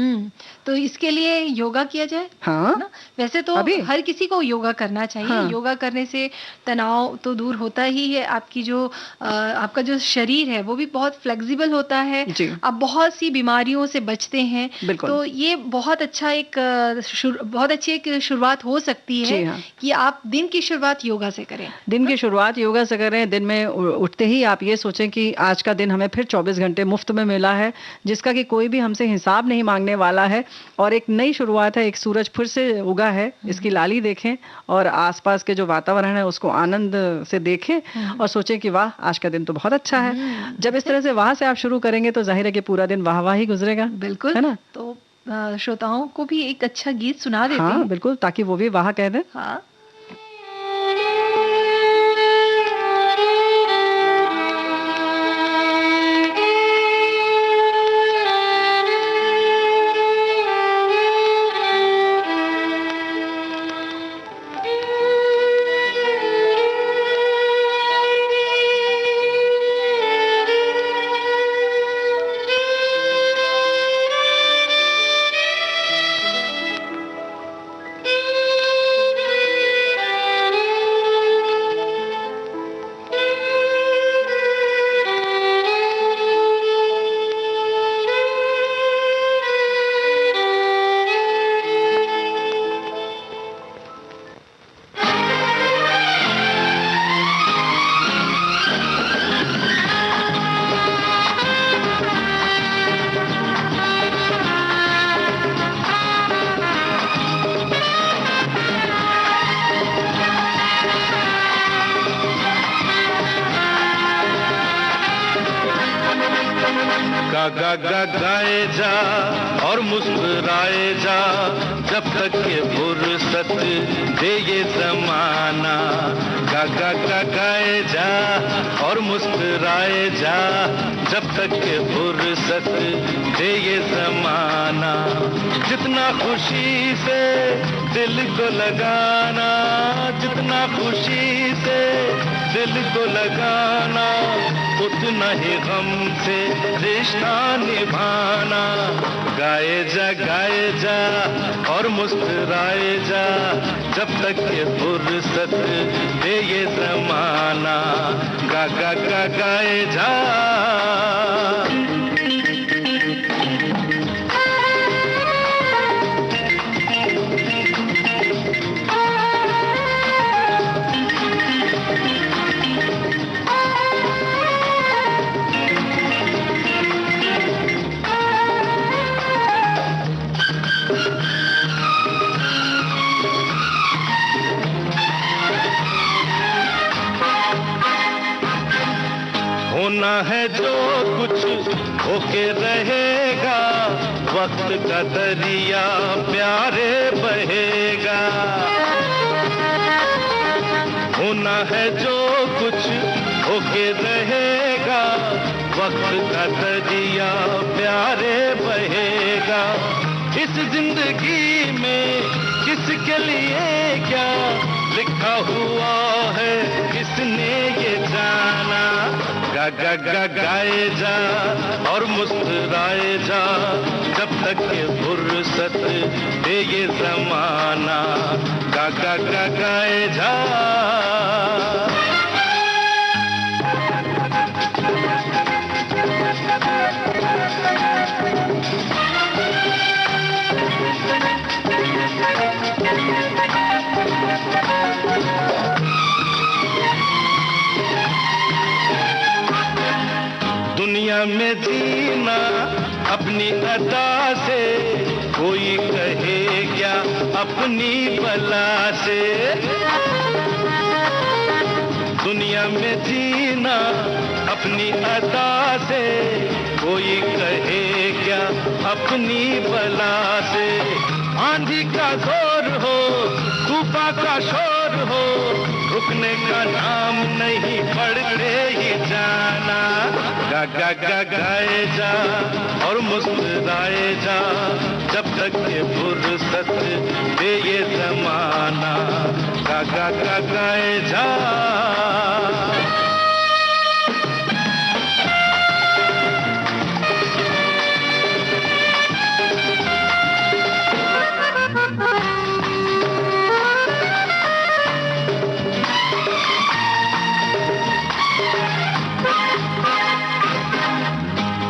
तो इसके लिए योगा किया जाए। हाँ ना? वैसे तो हर किसी को योगा करना चाहिए। हाँ। योगा करने से तनाव तो दूर होता ही है, आपकी जो आपका जो शरीर है वो भी बहुत फ्लेक्सिबल होता है, आप बहुत सी बीमारियों से बचते हैं। तो ये बहुत अच्छी एक शुरुआत हो सकती है। हाँ। कि आप दिन की शुरुआत योगा से करें। दिन की शुरुआत योगा से करें। दिन में उठते ही आप ये सोचें कि आज का दिन हमें फिर 24 घंटे मुफ्त में मिला है, जिसका कि कोई भी हमसे हिसाब नहीं मांगने वाला है, और एक नई शुरुआत है। एक सूरज फिर से उगा है, इसकी लाली देखें और आसपास के जो वातावरण है उसको आनंद से देखें और सोचें कि वाह, आज का दिन तो बहुत अच्छा है। जब इस तरह से वहां से आप शुरू करेंगे तो जाहिर है कि पूरा दिन वाह वाह ही गुजरेगा। बिल्कुल, है ना। तो श्रोताओं को भी एक अच्छा गीत सुना देते हाँ हैं। बिल्कुल, ताकि वो भी वाह कह दें। हाँ। गाए जा और मुस्कुराए जा, जब तक ये फुर्सत दे ये जमाना। गाए जा और मुस्कुराए जा, जब तक ये फुर्सत दे ये जमाना। जितना खुशी से दिल को लगाना, जितना खुशी से दिल को लगाना, उतना ही गम से रिश्ता निभाना। गाए जा और मुस्कुराए जा, जब तक ये फुर्सत दे ये जमाना। गाए जा। होना है जो कुछ होके रहेगा, वक्त का दरिया प्यारे बहेगा। होना है जो कुछ होके रहेगा, वक्त का दरिया प्यारे बहेगा। इस जिंदगी में किसके लिए क्या लिखा हुआ है, किसने ये जाना। गाए जा और मुस्कुराए जा, जब तक ये फुर्सत दे ये जमाना। गाए जा। दुनिया में जीना अपनी अदा से, कोई कहे क्या अपनी बला से। दुनिया में जीना अपनी अदा से, कोई कहे क्या अपनी बला से। आंधी का जोर हो, तूफान का शोर हो, रुकने का नाम नहीं, पढ़ते ही जाना। गाए जा और मुस्कुराए जा, जब तक ये फुर्सत दे ये जमाना। गाए जा।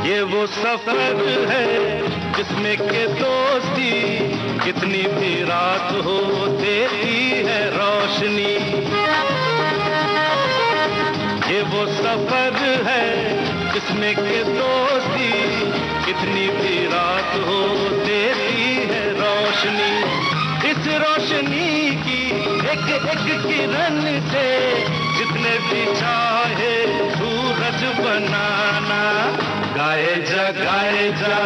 ये वो सफर है जिसमें के दोस्ती कितनी भी रात हो देती है रोशनी। ये वो सफर है जिसमें के दोस्ती कितनी भी रात हो देती है रोशनी। इस रोशनी की एक एक किरण से जितने भी चाहे सूरज बनाना। गाए जा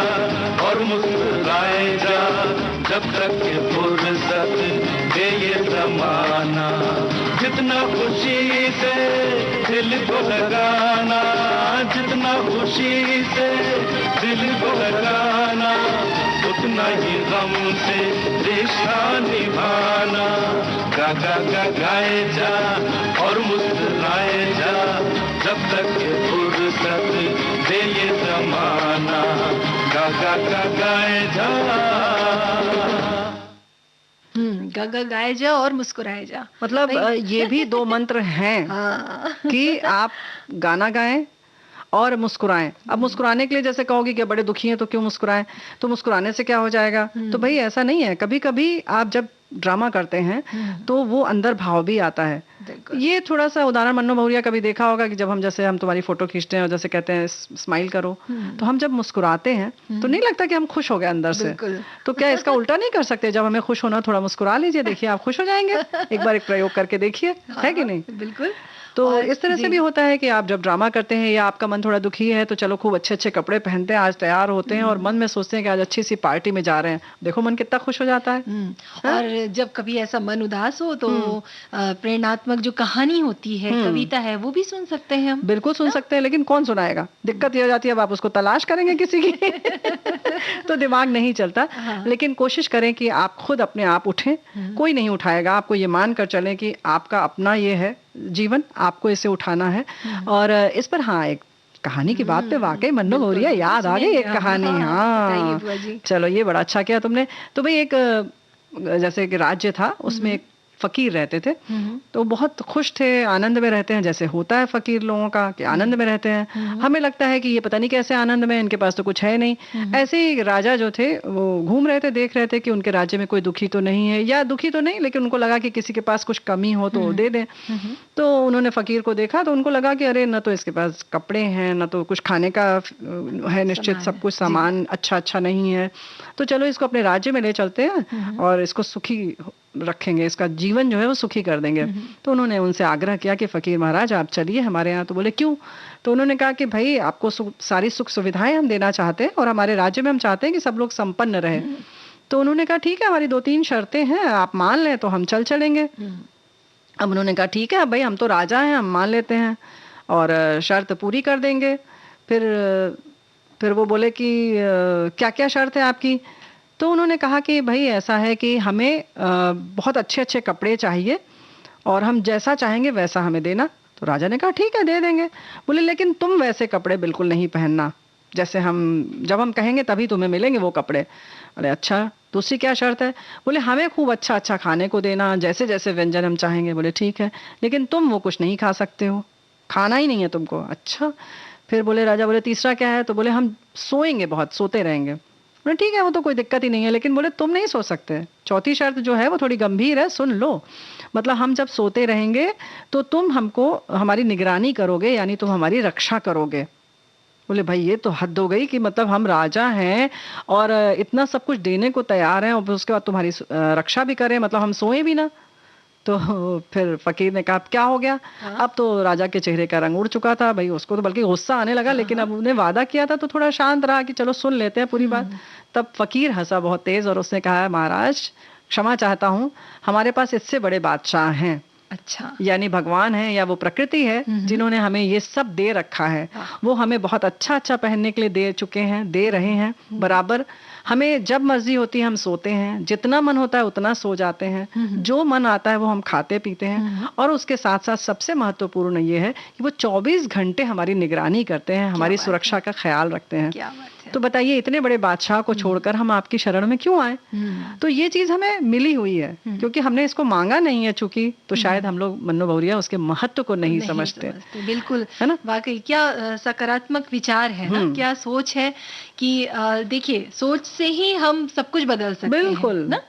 और मुस्कुराए जा, जब तक के फुर्सत दे ये जमाना। जितना खुशी से दिल को लगाना, जितना खुशी से दिल को लगाना, उतना ही गम से रिश्ता निभाना। गाए जा और मुस्कुराए जा, जब तक के फुर्सत दे ये जमाना। गाए जा। गाए जा और मुस्कुराए जा, मतलब ये भी दो मंत्र हैं कि आप गाना गाएं और मुस्कुराएं। अब मुस्कुराने के लिए जैसे कहोगे कि बड़े दुखी हैं तो क्यों मुस्कुराएं, तो मुस्कुराने से क्या हो जाएगा? तो भाई ऐसा नहीं है, कभी कभी आप जब ड्रामा करते हैं तो वो अंदर भाव भी आता है। ये थोड़ा सा उदाहरण मन्नू बहुरिया कभी देखा होगा कि जब हम तुम्हारी फोटो खींचते हैं और जैसे कहते हैं स्माइल करो, तो हम जब मुस्कुराते हैं तो नहीं लगता कि हम खुश हो गए अंदर से? तो क्या इसका उल्टा नहीं कर सकते? जब हमें खुश होना, थोड़ा मुस्कुरा लीजिए, देखिए आप खुश हो जाएंगे। एक बार एक प्रयोग करके देखिए, है कि नहीं? बिल्कुल। तो इस तरह से भी होता है कि आप जब ड्रामा करते हैं या आपका मन थोड़ा दुखी है तो चलो खूब अच्छे अच्छे कपड़े पहनते हैं, आज तैयार होते हैं और मन में सोचते हैं कि आज अच्छी सी पार्टी में जा रहे हैं। देखो मन कितना खुश हो जाता है। और जब कभी ऐसा मन उदास हो तो प्रेरणात्मक जो कहानी होती है, कविता है, वो भी सुन सकते हैं हम। बिल्कुल सुन सकते हैं, लेकिन कौन सुनाएगा? दिक्कत ये हो जाती है, अब आप उसको तलाश करेंगे किसी की तो दिमाग नहीं चलता। लेकिन कोशिश करें कि आप खुद अपने आप उठें, कोई नहीं उठाएगा आपको। ये मान कर चलें कि आपका अपना ये है जीवन, आपको इसे उठाना है। और इस पर एक कहानी की बात पे वाकई मन्नू बहुरिया याद आ गई एक कहानी। चलो ये बड़ा अच्छा किया तुमने। तो भाई एक जैसे कि राज्य था, उसमें एक फकीर रहते थे, तो बहुत खुश थे, आनंद में रहते हैं, जैसे होता है फकीर लोगों का कि आनंद में रहते हैं। हमें लगता है कि ये पता नहीं कैसे आनंद में, इनके पास तो कुछ है नहीं। ऐसे ही राजा जो थे वो घूम रहे थे, देख रहे थे कि उनके राज्य में कोई दुखी तो नहीं है, या दुखी तो नहीं लेकिन उनको लगा कि किसी के पास कुछ कमी हो तो दे दें। तो उन्होंने फकीर को देखा तो उनको लगा कि अरे न तो इसके पास कपड़े हैं, न तो कुछ खाने का है निश्चित, सब कुछ सामान अच्छा नहीं है, तो चलो इसको अपने राज्य में ले चलते हैं और इसको सुखी रखेंगे, इसका जीवन जो है वो सुखी कर देंगे। तो उन्होंने उनसे आग्रह किया कि फकीर महाराज आप चलिए हमारे यहाँ। तो बोले क्यों? तो उन्होंने कहा कि भाई आपको सारी सुख सुविधाएं हम देना चाहते हैं और हमारे राज्य में हम चाहते हैं कि सब लोग संपन्न रहे। तो उन्होंने कहा ठीक है, हमारी 2-3 शर्तें हैं, आप मान लें तो हम चलेंगे। अब उन्होंने कहा ठीक है भाई, हम तो राजा हैं, हम मान लेते हैं और शर्त पूरी कर देंगे। फिर वो बोले कि क्या क्या शर्त है आपकी? तो उन्होंने कहा कि भाई ऐसा है कि हमें बहुत अच्छे अच्छे कपड़े चाहिए और हम जैसा चाहेंगे वैसा हमें देना। तो राजा ने कहा ठीक है दे देंगे। बोले लेकिन तुम वैसे कपड़े बिल्कुल नहीं पहनना, जैसे जब हम कहेंगे तभी तुम्हें मिलेंगे वो कपड़े। अरे अच्छा, दूसरी क्या शर्त है? बोले हमें खूब अच्छा खाने को देना, जैसे जैसे व्यंजन हम चाहेंगे। बोले ठीक है, लेकिन तुम वो कुछ नहीं खा सकते हो, खाना ही नहीं है तुमको। अच्छा, फिर बोले राजा बोले तीसरा क्या है? तो बोले हम सोएंगे, बहुत सोते रहेंगे। बोले ठीक है, वो तो कोई दिक्कत ही नहीं है, लेकिन बोले तुम नहीं सो सकते। चौथी शर्त जो है वो थोड़ी गंभीर है, सुन लो। मतलब हम जब सोते रहेंगे तो तुम हमारी निगरानी करोगे, यानी तुम हमारी रक्षा करोगे। बोले भाई ये तो हद हो गई कि मतलब हम राजा हैं और इतना सब कुछ देने को तैयार हैं और उसके बाद तुम्हारी रक्षा भी करें, मतलब हम सोए भी ना। तो फिर फकीर ने कहा क्या हो गया? अब तो राजा के चेहरे का रंग उड़ चुका था भाई, उसको तो बल्कि गुस्सा आने लगा। लेकिन अब उन्हें वादा किया था तो थोड़ा शांत रहा कि चलो सुन लेते हैं पूरी बात। तब फकीर हंसा बहुत तेज और उसने कहा महाराज क्षमा चाहता हूँ, हमारे पास इससे बड़े बादशाह हैं। अच्छा, यानी भगवान है या वो प्रकृति है जिन्होंने हमें ये सब दे रखा है। वो हमें बहुत अच्छा पहनने के लिए दे चुके हैं, दे रहे हैं बराबर। हमें जब मर्जी होती है हम सोते हैं, जितना मन होता है उतना सो जाते हैं, जो मन आता है वो हम खाते पीते हैं। और उसके साथ साथ सबसे महत्वपूर्ण ये है कि वो 24 घंटे हमारी निगरानी करते हैं, हमारी सुरक्षा का ख्याल रखते हैं। क्या बात है। तो बताइए इतने बड़े बादशाह को छोड़कर हम आपकी शरण में क्यों आए? तो ये चीज हमें मिली हुई है क्योंकि हमने इसको मांगा नहीं है चूंकि, तो शायद हम लोग मन्नू बहुरिया उसके महत्व को नहीं समझते। बिल्कुल, है ना? वाकई क्या सकारात्मक विचार है ना, क्या सोच है कि देखिए सोच से ही हम सब कुछ बदल सकते हैं। बिल्कुल ना?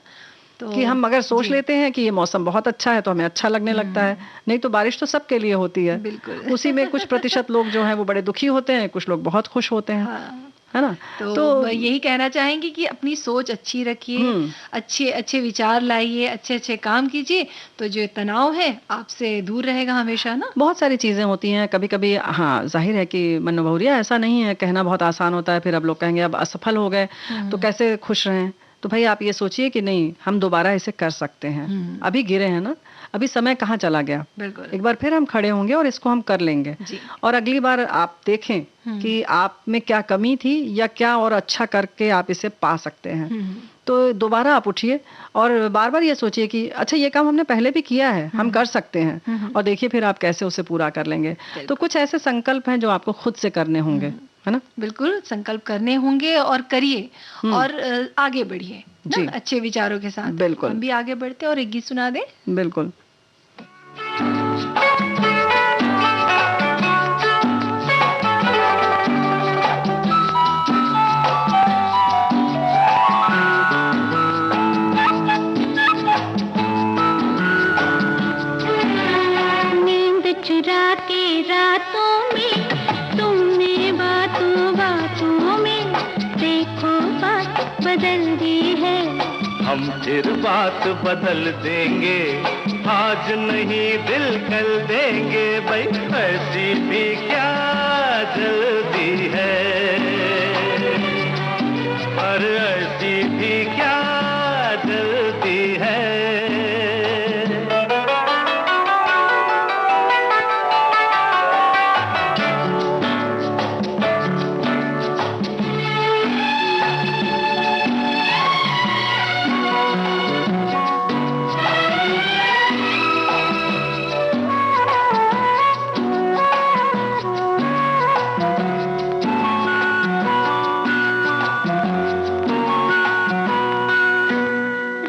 तो कि हम अगर सोच लेते हैं कि ये मौसम बहुत अच्छा है तो हमें अच्छा लगने लगता है। नहीं तो बारिश तो सबके लिए होती है। बिल्कुल। उसी में कुछ प्रतिशत लोग जो हैं वो बड़े दुखी होते हैं, कुछ लोग बहुत खुश होते हैं। है ना? तो यही कहना चाहेंगे कि अपनी सोच अच्छी रखिए, अच्छे अच्छे विचार लाइए, अच्छे अच्छे काम कीजिए, तो जो तनाव है आपसे दूर रहेगा हमेशा ना। बहुत सारी चीजें होती हैं कभी कभी। हाँ, जाहिर है कि मन्नू भौरिया, ऐसा नहीं है, कहना बहुत आसान होता है, फिर अब लोग कहेंगे अब असफल हो गए तो कैसे खुश रहें। तो भाई आप ये सोचिए कि नहीं, हम दोबारा इसे कर सकते हैं। अभी गिरे हैं ना, अभी समय कहाँ चला गया, बिल्कुल, एक बार फिर हम खड़े होंगे और इसको हम कर लेंगे। जी। और अगली बार आप देखें कि आप में क्या कमी थी या क्या और अच्छा करके आप इसे पा सकते हैं। तो दोबारा आप उठिए और बार बार ये सोचिए कि अच्छा ये काम हमने पहले भी किया है, हम कर सकते हैं, और देखिए फिर आप कैसे उसे पूरा कर लेंगे। तो कुछ ऐसे संकल्प हैं जो आपको खुद से करने होंगे, है ना? बिल्कुल, संकल्प करने होंगे और करिए और आगे बढ़िए जी। ना, अच्छे विचारों के साथ। बिल्कुल। हम भी आगे बढ़ते हैं और एक गीत सुना दें। बिल्कुल। नींद चुरा के रातों में तुमने बातों बातों में देखो बात बदल दी है। हम फिर बात बदल देंगे, आज नहीं दिल कल देंगे, भाई ऐसी भी क्या जल्दी है, और ऐसी भी क्या जल्दी है।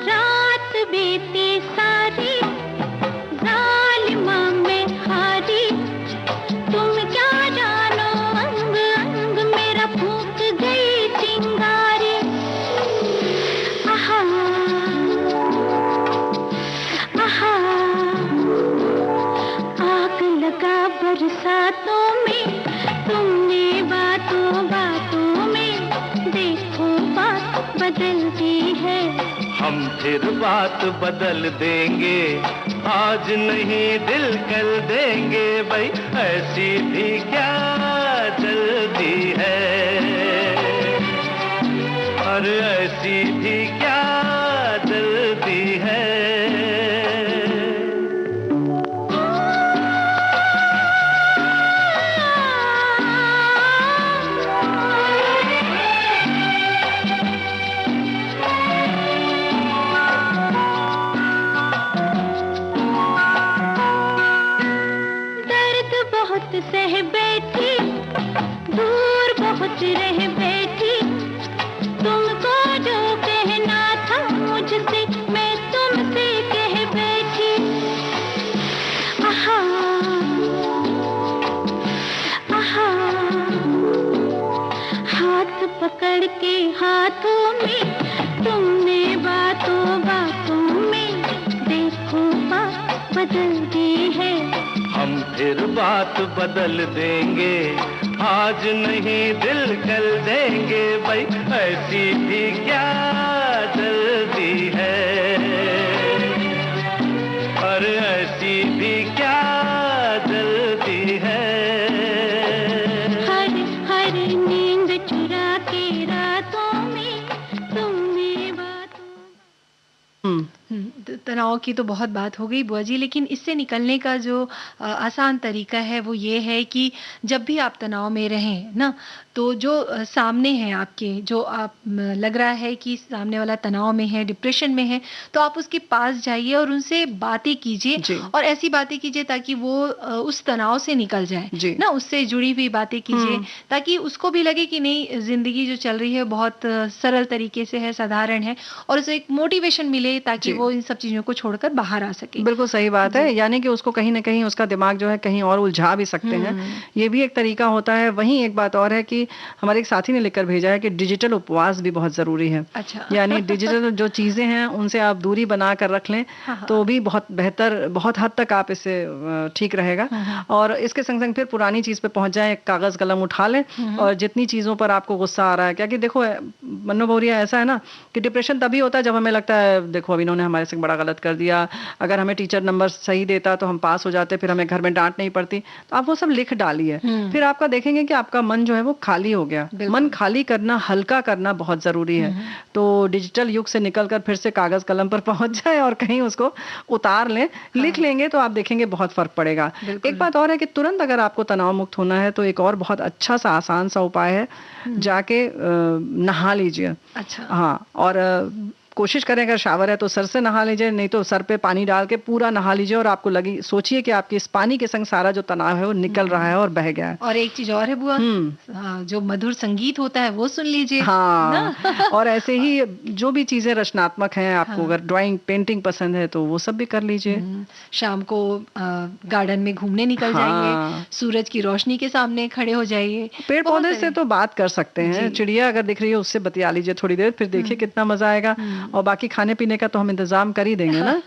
रात बीती सारी जालिमा में हारी, तुम क्या जानो अंग अंग मेरा फूंक गई चिंगारी। आहा आहा, आग लगा बरसातों में तुमने बातों बातों में देखो बात बदल दी है। हम फिर बात बदल देंगे, आज नहीं दिल कल देंगे, भाई ऐसी भी क्या जल्दी है, और ऐसी भी क्या जल्दी है। दर्द बहुत सह बैठी, दूर बहुत रह बैठी, तुमको जो कहना था मुझसे मैं तुमसे कह बैठी। आहा आहा, हाथ पकड़ के हाथों में तुमने बातों बातों में देखो बात बदल दी है। हम फिर बात बदल देंगे, आज नहीं दिल कल देंगे, भाई ऐसी भी क्या जल्दी है, और ऐसी भी क्या जल्दी है। हर हर नींद चुरा के रातों में तुमने बातों। तनाव की तो बहुत बात हो गई बुआ जी, लेकिन इससे निकलने का जो आसान तरीका है वो ये है कि जब भी आप तनाव में रहें ना, तो जो सामने है आपके, जो आप लग रहा है कि सामने वाला तनाव में है, डिप्रेशन में है, तो आप उसके पास जाइए और उनसे बातें कीजिए, और ऐसी बातें कीजिए ताकि वो उस तनाव से निकल जाए ना, उससे जुड़ी हुई बातें कीजिए ताकि उसको भी लगे कि नहीं, जिंदगी जो चल रही है बहुत सरल तरीके से है, साधारण है, और उसे एक मोटिवेशन मिले ताकि वो इन सब चीजों को छोड़कर बाहर आ सके। बिल्कुल सही बात है, यानी कि उसको कहीं ना कहीं उसका दिमाग जो है कहीं और उलझा भी सकते हैं, ये भी एक तरीका होता है। वहीं एक बात और है कि अभी हमारे एक साथी ने लिखकर भेजा है कि डिजिटल उपवास भी बहुत ज़रूरी है। अच्छा। यानी डिजिटल जो चीज़ें हैं उनसे आप दूरी बना कर रख लें तो भी बहुत बेहतर, बहुत हद तक आप इससे ठीक रहेगा। और इसके संग संग फिर पुरानी चीज़ पे पहुंच जाएं, कागज़ कलम उठा लें और जितनी चीज़ों पर आपको गुस्सा आ रहा है, क्योंकि देखो मन्नू भौरिया ऐसा है ना कि डिप्रेशन तभी होता है जब हमें लगता है देखो अब इन्होंने हमारे से बड़ा गलत कर दिया, अगर हमें टीचर नंबर सही देता तो हम पास हो जाते, फिर हमें घर में डांट नहीं पड़ती। तो आप वो सब लिख डालिए, फिर आपका देखेंगे कि आपका मन जो है वो खाली हो गया। मन खाली करना, हल्का करना बहुत जरूरी है। तो डिजिटल युग से निकलकर फिर से कागज कलम पर पहुंच जाए और कहीं उसको उतार लें, लिख लेंगे तो आप देखेंगे बहुत फर्क पड़ेगा। एक बात और है कि तुरंत अगर आपको तनाव मुक्त होना है तो एक और बहुत अच्छा सा आसान सा उपाय है, जाके नहा लीजिए। अच्छा। हाँ, और कोशिश करें अगर शावर है तो सर से नहा लीजिए, नहीं तो सर पे पानी डाल के पूरा नहा लीजिए और आपको लगी, सोचिए कि आपके इस पानी के संग सारा जो तनाव है वो निकल रहा है और बह गया है। और एक चीज और है बुआ, हाँ, जो मधुर संगीत होता है वो सुन लीजिए। हाँ, और ऐसे ही जो भी चीजें रचनात्मक हैं, आपको अगर ड्राइंग पेंटिंग पसंद है तो वो सब भी कर लीजिए। शाम को गार्डन में घूमने निकल जाइए, सूरज की रोशनी के सामने खड़े हो जाइए। पेड़ पौधे से तो बात कर सकते हैं, चिड़िया अगर दिख रही है उससे बतिया लीजिए थोड़ी देर, फिर देखिए कितना मजा आएगा। और बाकी खाने पीने का तो हम इंतजाम कर ही देंगे ना।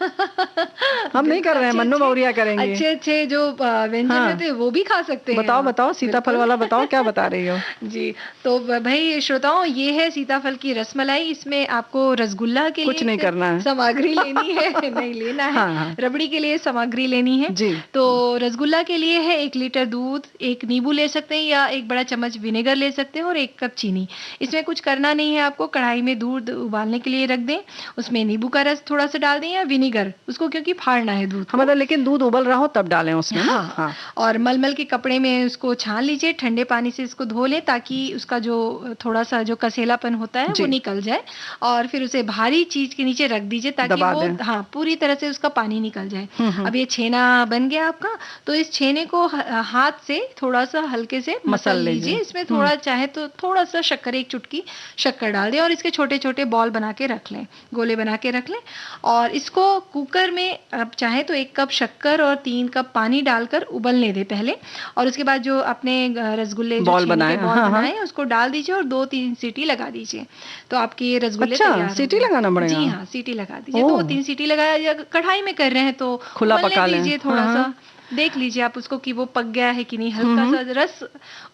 हम नहीं कर रहे हैं, मन्नू भौरिया करेंगे। अच्छे अच्छे जो व्यंजन होते हैं वो भी खा सकते हैं। बताओ बताओ, सीताफल वाला बताओ, क्या बता रही हो? जी, तो भाई श्रोताओं, ये है सीताफल की रसमलाई। इसमें आपको रसगुल्ला के कुछ नहीं करना है, सामग्री लेनी है, नहीं लेना है। हाँ। रबड़ी के लिए सामग्री लेनी है जी। तो रसगुल्ला के लिए है 1 लीटर दूध, 1 नींबू ले सकते हैं या 1 बड़ा चम्मच विनेगर ले सकते हैं और 1 कप चीनी। इसमें कुछ करना नहीं है आपको, कढ़ाई में दूध उबालने के लिए रख दें, उसमें नींबू का रस थोड़ा सा डाल दें या विनेगर, उसको क्योंकि फाड़ना है दूध को। मतलब लेकिन दूध उबल रहा हो तब डालें उसमें। हाँ। और मलमल के कपड़े में उसको छान लीजिए, ठंडे पानी से इसको धो लें ताकि उसका जो थोड़ा सा जो कसेलापन होता है वो निकल जाए, और फिर उसे भारी चीज के नीचे रख दीजिए ताकि वो हाँ पूरी तरह से उसका पानी निकल जाए। अब ये छेना बन गया आपका, तो इस छेने को हाथ से थोड़ा सा हल्के से मसल लीजिए। इसमें थोड़ा चाहे तो थोड़ा सा शक्कर, 1 चुटकी शक्कर डाल दें और इसके छोटे छोटे बॉल बना के रख लें, गोले बना के रख लें। और इसको कुकर में आप चाहे तो 1 कप शक्कर और 3 कप पानी डालकर उबलने दें पहले, और उसके बाद जो अपने रसगुल्ले बॉल बनाए उसको डाल दीजिए और 2-3 सीटी लगा दीजिए। तो आपके ये रसगुल्ले तैयार। सीटी लगाना पड़ेगा? जी हाँ, सीटी लगा दीजिए, 2-3 सीटी लगाया। कढ़ाई में कर रहे हैं तो खुला पका लीजिए, थोड़ा सा देख लीजिए आप उसको कि वो पक गया है कि नहीं, हल्का सा रस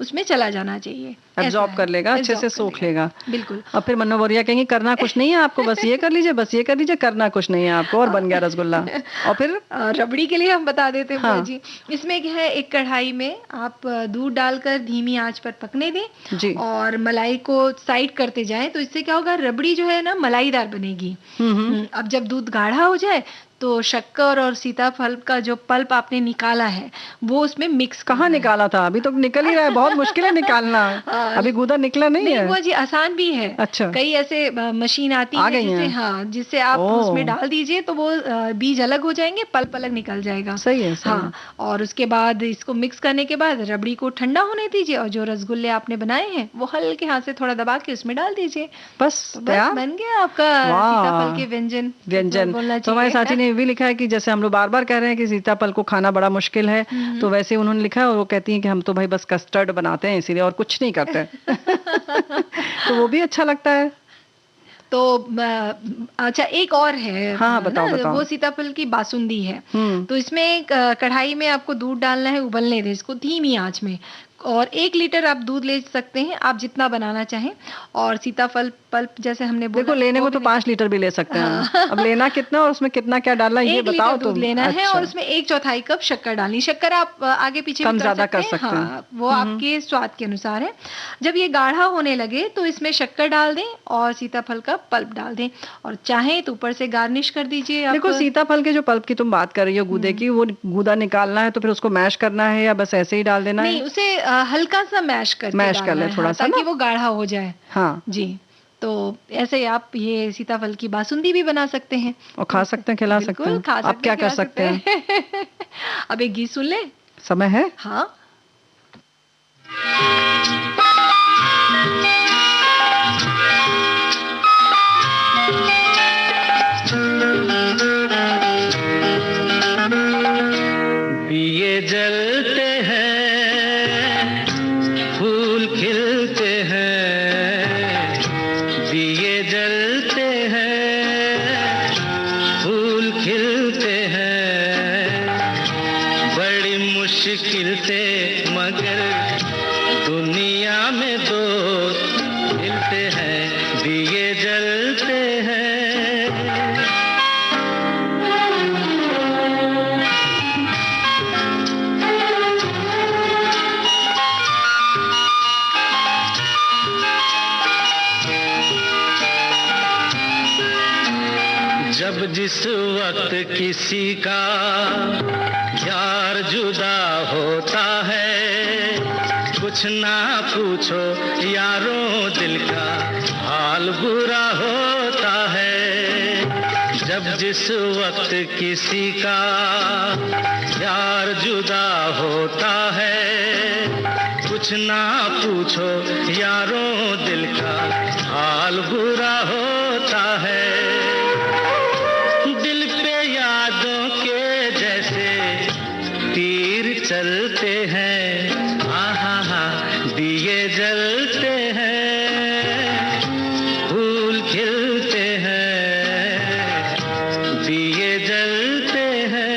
उसमें चला जाना चाहिए, एब्जॉर्ब कर लेगा, अच्छे से सोख लेगा। बिल्कुल। और फिर मन्नू भौरिया कहेंगे करना कुछ नहीं है आपको, बस ये कर लीजिए, बस ये कर लीजिए, करना कुछ नहीं है आपको, और बन गया रसगुल्ला। और फिर रबड़ी के लिए हम बता देते हैं जी, इसमें क्या है, एक कढ़ाई में आप दूध डालकर धीमी आंच पर पकने दें जी, और मलाई को साइड करते जाएं, तो इससे क्या होगा, रबड़ी जो है ना मलाईदार बनेगी। अब जब दूध गाढ़ा हो जाए तो शक्कर और सीताफल का जो पल्प आपने निकाला है वो उसमें मिक्स। कहाँ निकाला था? अभी तो निकल ही रहा है, बहुत मुश्किल है निकालना। अभी गूदा निकला नहीं है। वो जी आसान भी है। अच्छा। कई ऐसे मशीन आती है जिससे जिससे आप उसमें डाल दीजिए तो वो बीज अलग हो जाएंगे, पल्प अलग निकल जाएगा। सही है, हाँ। और उसके बाद इसको मिक्स करने के बाद रबड़ी को ठंडा होने दीजिए और जो रसगुल्ले आपने बनाए हैं वो हल्के हाथ से थोड़ा दबा के उसमें डाल दीजिए। बस बन गया आपका सीताफल के व्यंजन। तो हमारे साथी ने भी लिखा है कि जैसे हम लोग बार बार कह रहे हैं कि सीताफल को खाना बड़ा मुश्किल है, तो वैसे उन्होंने लिखा है, और वो कहती हैं कि हम तो भाई बस कस्टर्ड बनाते हैं इसीलिए और कुछ नहीं करते। तो वो भी अच्छा लगता है। तो अच्छा, एक और है। हाँ, बताओ। वो सीताफल की बासुंदी है। तो इसमें कढ़ाई में आपको दूध डालना है, उबलने दें इसको धीमी आंच में, और 1 लीटर आप दूध ले सकते हैं, आप जितना बनाना चाहें। और सीताफल पल्प जैसे हमने बोला, देखो लेने को तो 5 लीटर भी ले सकते हैं। अब लेना कितना और उसमें कितना क्या डालना ये बताओ। दूध लेना है और उसमें 1/4 कप शक्कर डालनी। शक्कर आप आगे पीछे कम ज्यादा कर सकते हैं। हाँ, वो आपके स्वाद के अनुसार है। जब ये गाढ़ा होने लगे तो इसमें शक्कर डाल दें और सीताफल का पल्प डाल दें, और चाहें तो ऊपर से गार्निश कर दीजिए। देखो सीताफल के जो पल्प की तुम बात कर रही हो, गूदे की, वो गूदा निकालना है तो फिर उसको मैश करना है या बस ऐसे ही डाल देना है? नहीं, उसे हल्का सा मैश कर ले थोड़ा सा, ताकि वो गाढ़ा हो जाए। हाँ जी, तो ऐसे आप ये सीताफल की बासुंदी भी बना सकते हैं और खा सकते हैं, खिला सकते हैं। आप क्या कर सकते हैं? अब एक गीत सुन ले, समय है। हाँ। दिए जलते हैं, फूल खिलते मुश्किल से मगर दुनिया में दोस्त मिलते हैं, दिए जलते हैं। जब जिस वक्त किसी का यार जुदा होता है, कुछ ना पूछो यारों दिल का हाल बुरा होता है। जब जिस वक्त किसी का यार जुदा होता है, कुछ ना पूछो यारों दिल का हाल बुरा होता है। दिल पे यादों के जैसे तीर चलते हैं, आहा दिए जलते हैं, फूल खिलते हैं, दिए जलते हैं।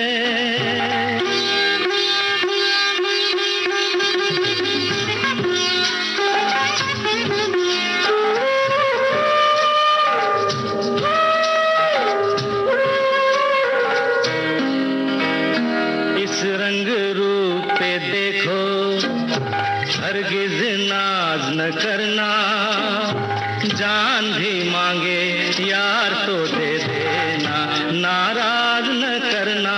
रंग रूप पे देखो, हरगिज नाज न करना, जान भी मांगे यार तो दे देना, नाराज न करना।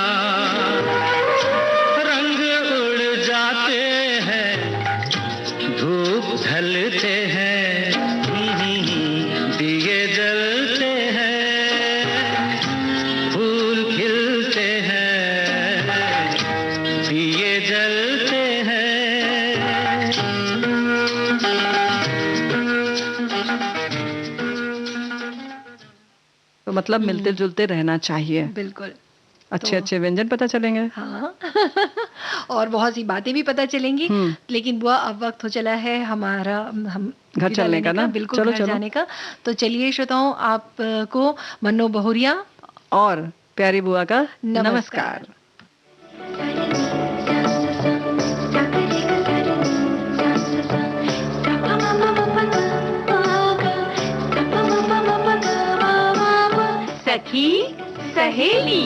रंग उड़ जाते हैं, धूप ढलते हैं, दिए जलते हैं, फूल खिलते हैं, दिए जलते हैं। तो मतलब मिलते जुलते रहना चाहिए, बिल्कुल। अच्छे अच्छे व्यंजन पता चलेंगे। हाँ और बहुत सी बातें भी पता चलेंगी। लेकिन बुआ अब वक्त हो चला है हमारा, हम घर विदा चलने लेने का ना? बिल्कुल चलो, घर चलो। जाने का। तो चलिए श्रोताओं, आपको मन्नो बहुरिया और प्यारी बुआ का नमस्कार। सखी सहेली।